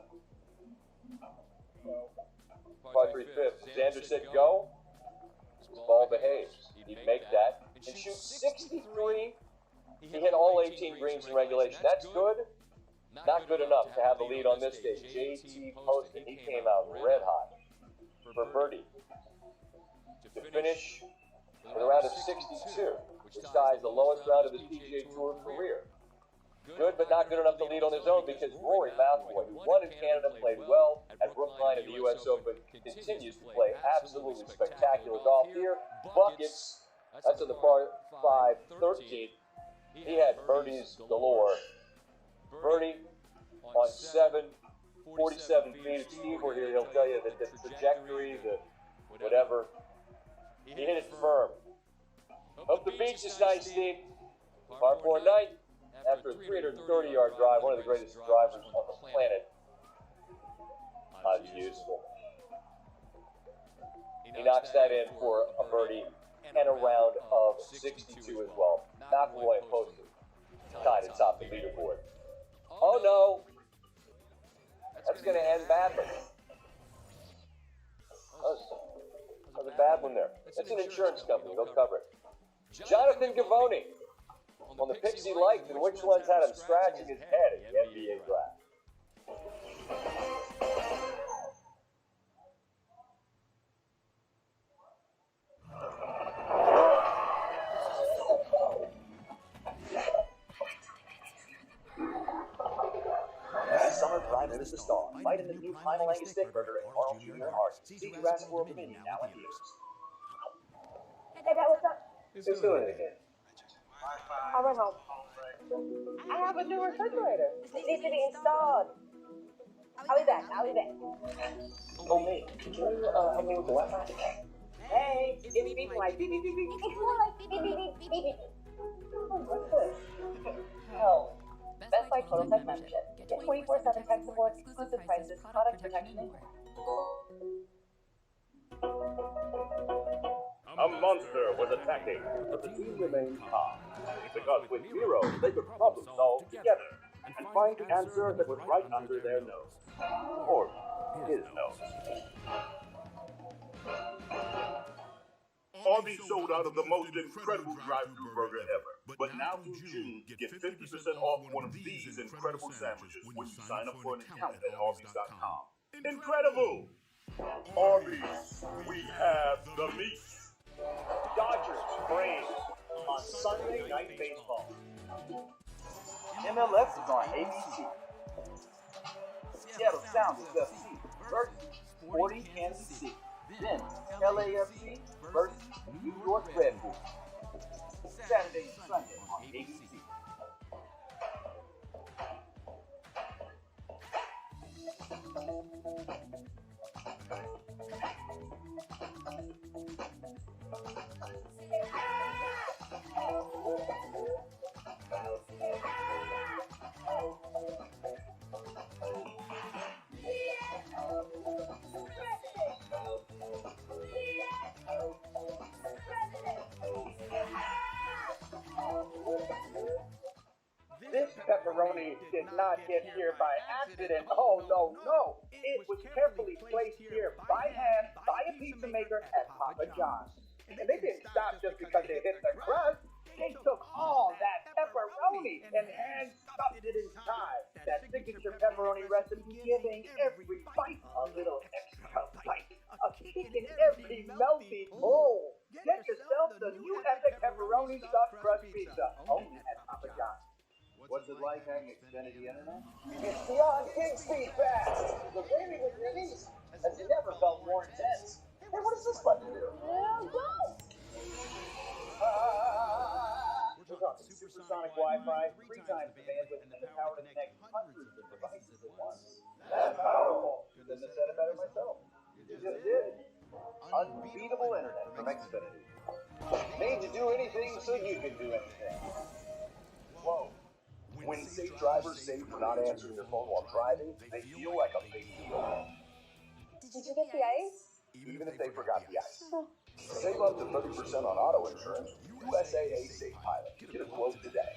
Par 3 fifth. Xander said go. His ball behaves. He'd make that and shoot 63. He hit all 18 greens in regulation. That's good. Not good enough to have the lead on this stage. JT Poston, he came out red hot for birdie to finish in a round of 62, which ties the lowest round of his PGA Tour career. Good, but not good enough to lead on his own because Rory McIlroy, who won in Canada, played well at Brookline in the U.S. Open, continues to play absolutely spectacular golf here. Buckets, that's on the par 5 13th. He had birdies galore. Birdie on 7, 47 feet. If Steve were here, he'll tell you that the trajectory, the whatever, he hit it firm. Up the beach is nice, Steve. Par 4 9. After a 330-yard drive, one of the greatest drivers on the planet. Useful. He knocks that in for a birdie and a round of 62 as well. McIlroy and Poston tied atop the leaderboard. Oh no! That's going to end badly. That was a bad one there. That's an insurance company. They'll cover it. Jonathan Givony on the Pixie Lights, and which ones had him scratching his head at the NBA draft? This summer, Prime is the star. Fight in the new Primal Angus Stick Burger at Carl Jr. Arts. See Jurassic World Dominion now in theaters. Hey, Dad, what's up? Who's doing it again? I went home. I have a new refrigerator. It needs to be installed. I'll be back. Oh, me. Can you help me with the Wi-Fi? Hey, it's beeping like beep, beep, beep, beep. It's more like beep, beep, beep, beep, beep, beep. Oh, what's this? Oh, Best Buy Total Tech membership. Get 24/7 tech support, exclusive prices, product protection, and A monster was attacking, but the team remained calm. Because with Zero, they could problem solve together and find the answer that was right under their nose. Or his nose. Arby's sold out of the most incredible drive-thru burger ever. But now through June, get 50% off one of these incredible sandwiches when you sign up for an account at Arby's.com. Incredible! Arby's, we have the meat. Dodgers, Braves on Sunday Night Baseball. MLS is on ABC. Seattle Sounders FC versus Sporting Kansas City. Then LAFC versus New York Red Bulls. Saturday and Sunday on ABC. pepperoni did not get here by accident. Oh, no, no. It was carefully placed here by hand by a pizza maker at Papa John's. And they didn't stop just because they hit the crust. They took all that pepperoni and hand stuffed it inside. That signature pepperoni recipe giving every bite a little extra bite. A kick in every melty bowl. Get yourself the new epic pepperoni stuffed crust pizza, only at Papa John's. What's it like having Xfinity internet? It's beyond gig speed fast. The baby with your niece has never felt more intense. Hey, what does this button do? We're talking supersonic Wi-Fi, 3 times the bandwidth, and the power to connect hundreds of devices at once. That's powerful. Couldn't have said it better myself. You just did. Unbeatable internet from Xfinity. Made to do anything so you can do anything. Whoa. When safe drivers say for not answering their phone while driving, they feel like a big deal. Did you get the ice? Even if they forgot the ice. Save up to 30% on auto insurance. USAA Safe Pilot. Get a quote today.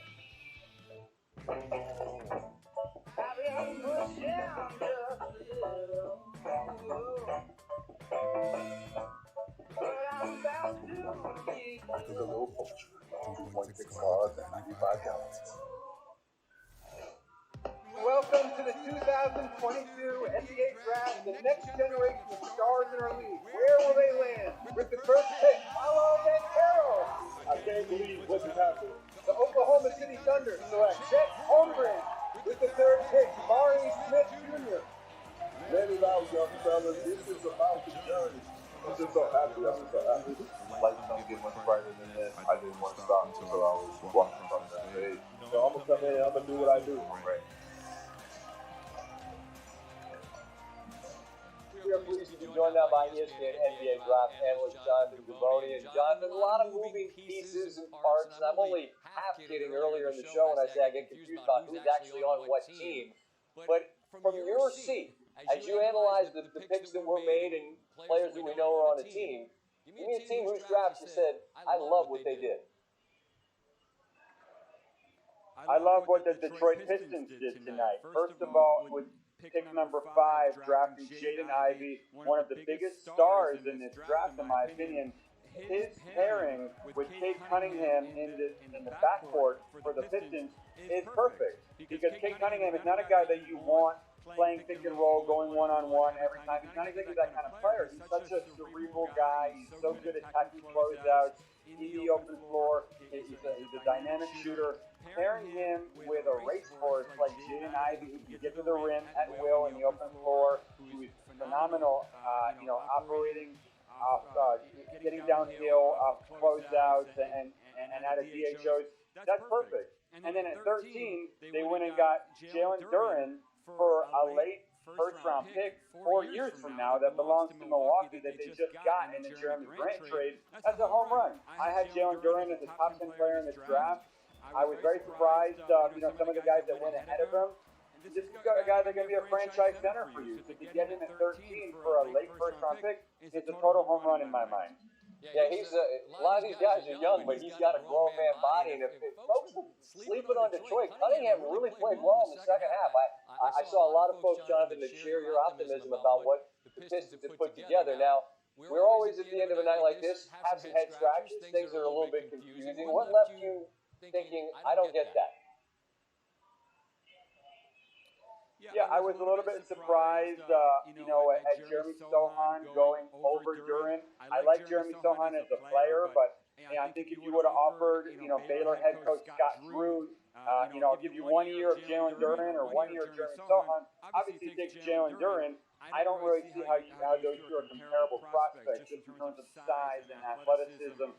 This is a low culture. 2.6 cars and 95 gallons. Welcome to the 2022 NBA Draft, the next generation of stars in our league. Where will they land? With the first pick, Paolo Banchero. I can't believe what just happened. The Oklahoma City Thunder select Chet Holmgren. With the third pick, Mari Smith Jr. Let it out, young fellas. This is about the journey. I'm just so happy. I'm just so happy. Life don't get much brighter than this. I didn't want to stop until I was walking from that stage. So I'm going to come in and I'm going to do what I do. Right. We are pleased to be joined now by ESPN NBA Draft analyst Jonathan Givony. And Jonathan, a lot of moving pieces and parts, and I'm only half kidding earlier in the show when I say I get confused about who's actually on what team. But from your seat, as you analyze the picks that were made and players that we know are on a team, give me a team whose drafts you said, I love what they did. I love what the Detroit Pistons did tonight. First of all, with pick number 5, drafting Jaden Ivey, one of the biggest stars in this draft, in my opinion. His pairing with Cade Cunningham in the backcourt for the Pistons is perfect, because Cade Cunningham is not a guy that you want playing pick and roll, going one-on-one every time. He's not exactly that kind of player. He's such a cerebral guy. He's so good at tackling closeouts, easy open floor. He's a dynamic shooter. Pairing him with a racehorse like Jaden Ivey, who can get to the rim at will in the open floor, who is phenomenal, operating off, getting downhill, off closeouts, and out of DHOs. That's perfect. And then at 13, they went and got Jalen Duren for a late first-round pick 4 years from now that belongs to Milwaukee that they just got in the Jeremy Grant trade. That's a home run. I had Jalen Duren as a top 10 player in this draft. I was very surprised, some of the guys that went ahead of him. This is a guy that's going to be a franchise center for you. So to get him at 13 for a late first-round pick is a total home run in my mind. Yeah, he's a lot of these guys are young, but he's got a grown man body. And if folks are sleeping on Detroit, Cunningham really played well in the second half. I saw a lot of folks, Jonathan, that share your optimism about what the Pistons have put together. Now, we're always at the end of a night like this, have some head scratches. Things are a little bit confusing. What left you thinking, I don't get that? Yeah, I was a little bit surprised, at Jeremy Sohan going over Duren. I like Jeremy Sohan as a player, but I think if you would have offered, Baylor head coach Scott Drew, I'll give you 1 year of Jalen Duren or 1 year of Jeremy Sohan, obviously takes Jalen Duren. I don't really see how those two are comparable prospects just in terms of size and athleticism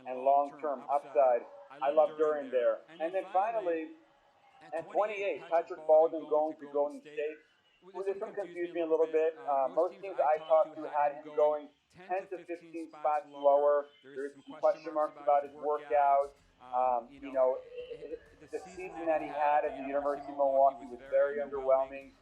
and long-term upside. I love Duren there. And then finally, at 28, Patrick Baldwin going to Golden State. This one confused me a little bit. Most teams I talked to had him going 10 to 15 spots lower. There's some question marks about his workout. The season that he had at the University of Milwaukee was very underwhelming.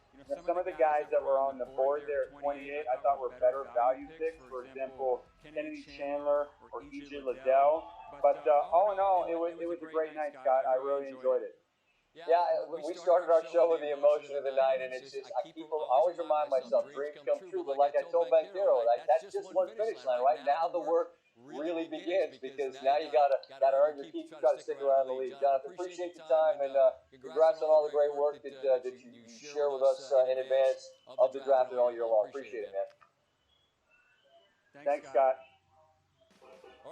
Some of the guys that were on the board there at 28 I thought were better value picks. For example, Kennedy Chandler or E.J. Liddell. But all in all, it was a great night, Scott. I really enjoyed it. Yeah, we started our show with the emotion of the night, and it's just, I always remind myself, dreams come true, but like I told Banchero, like, that's just one finish line, right? Now the work really begins, because now you gotta earn your keep, you gotta stick around the league. Jonathan, appreciate your time, and congrats on all the great work that you share with us in advance of the draft and all year long. Appreciate it, man. Thanks, Scott.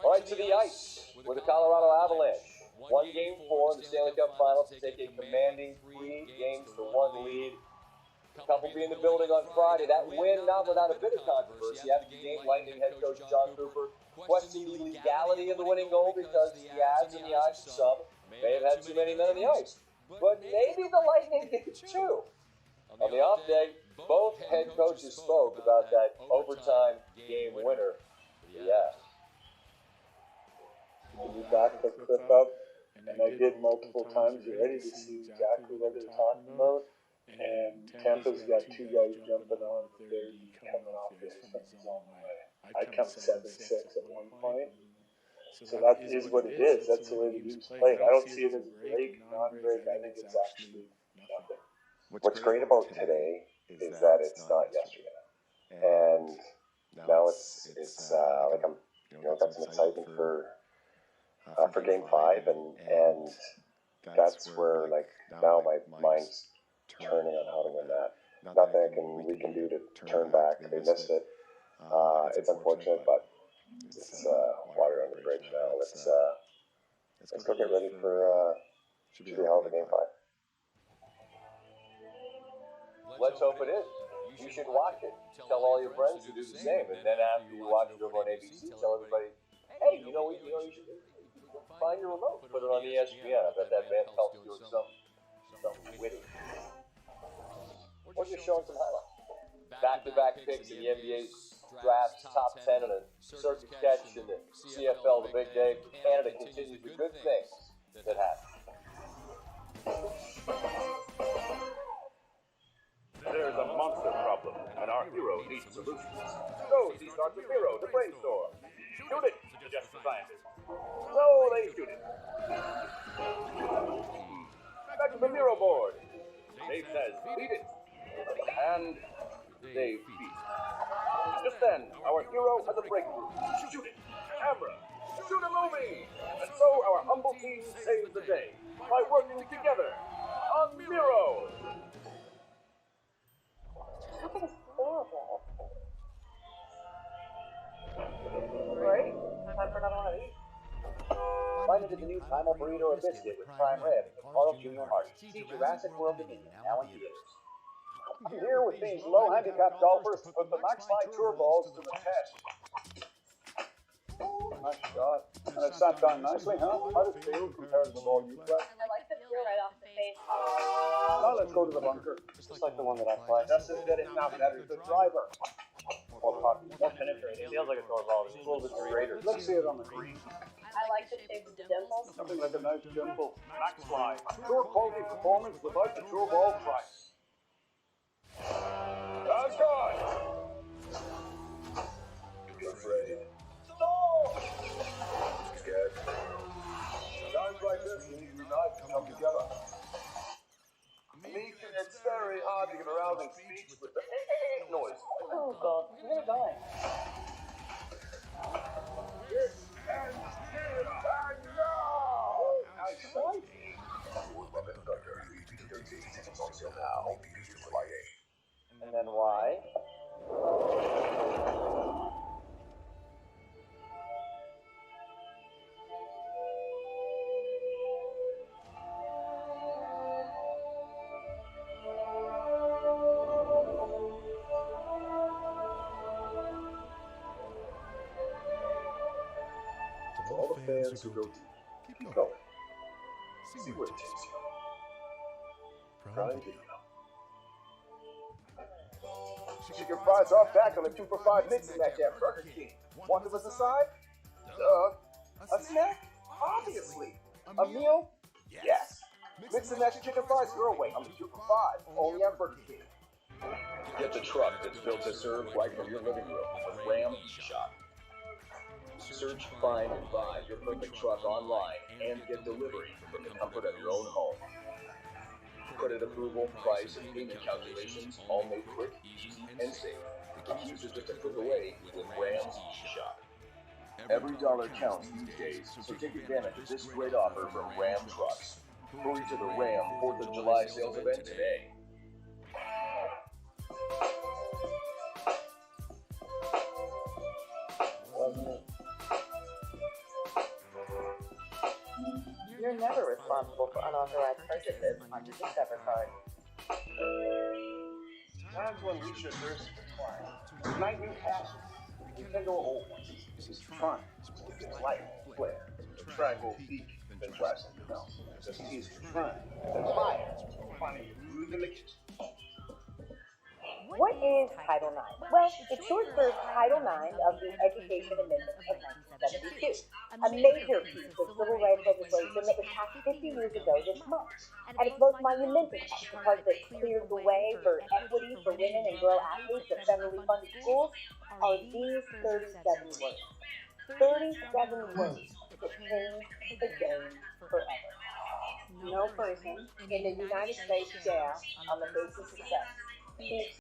All right, to the ice with the Colorado Avalanche. One game 4 in the Stanley Cup Finals to take a commanding 3-1 lead. A couple be in the building on Friday. That win, not without a bit of controversy, after the game, Lightning head coach John Cooper questioning the legality of the winning goal because the Avs in the eyes of some may have had too many men on the ice. But maybe the Lightning did too. On the off day, both head coaches spoke about that overtime game winner for the Avs. You back the clip up, and I did multiple times already to see exactly what they're talking about. And Tampa's got 2 guys jumping on the 30 coming off the defensive zone way. I come 7-6 at one point. So that is what it is. That's the way the game's played. I don't see it as a break, non-break. I think it's actually nothing. What's great about today is that it's not yesterday. And now it's like I'm, got some excitement for Game 5, and that's where, like, now my mind's turning on how to win that. Nothing we can do to turn back. They missed it. It's unfortunate, but it's water under the bridge now. Let's go get ready for should be a hell of a Game 5. Let's hope it is. You should watch it. Tell all your friends to do the same, and then after you watch it over on ABC, tell everybody, hey, you know what you should do? Find your remote, put it on ESPN. I bet that man helps you with something witty. Or just showing some highlights. Back-to-back picks in the NBA's draft, top 10 in a search and catch in the CFL, the big day. Canada continues the good things that happen. There's a monster problem, and our hero needs solutions. So he starts with Hero to brainstorm. Shoot it, suggests the scientist. So they shoot it. Back to the Miro board. Dave says, feed it. And they feed. Just then, our hero has a breakthrough. Shoot it. Camera. Shoot a movie. And so our humble team saves the day by working together on Miro. Shopping is horrible. Right? Time for another one of these. Find it at the new Primal Burrito or Biscuit with prime rib and Carl Jr. Martin. See Jurassic World Dominion, now in theaters. I'm here with these low-handicap golfers to put the Maxfly Tour balls to the test. Nice shot. And it's not done nicely, huh? How does it feel compared to the ball you play? I like the feel right off the face. Now let's go to the bunker. Just like the one that I played. Justin did it, now better. The driver. More penetrating. It feels like a tour ball. It's a little bit straighter. Let's see it on the green. I like the shape of the dimples. Something like a nice dimple. Maxfly. Tour quality performance without the tour ball price. That's good. You're afraid. No! Scared. Times like this, you need united to come together. Me, it's very hard to get around in speech with the noise. Oh god, where am I? And then why? To all the fans who go deep, keep going. See where it takes you. Prime Video. Chicken fries are back on the 2 for $5 mix and match at Burger King. Want them as a side? Duh. A snack? Obviously. A meal? Yes. Mix and match chicken fries your way on the 2 for $5, only at Burger King. Get the truck that's built to serve right from your living room with Ram eShop. Search, find, and buy your perfect truck online and get delivery from the comfort of your own home. credit approval, price, and payment calculations all made quick, easy, and safe. Choose just to click away with Ram's Easy Shop. Every dollar counts these days, so take advantage of this great offer from Ram Trucks. Hurry to the Ram 4th of July sales event today. You're never responsible for unauthorized purchases on your Discover card. Times when we should nurse decline. Ignite new passions. Rekindle old ones. This is fun. It's life, flair. Attract old peak, then try something else. Just ease fun. Then fire. Finding your groove in the kitchen. What is Title IX? Well, it's short for Title IX of the Education Amendment of 1972, a major piece of civil rights legislation that was passed 50 years ago this month. At its most monumental act, because it cleared the way for equity for women and girl athletes at federally funded schools, are these 37 words. 37 words that change the game forever. No person in the United States shall, on the basis of sex, be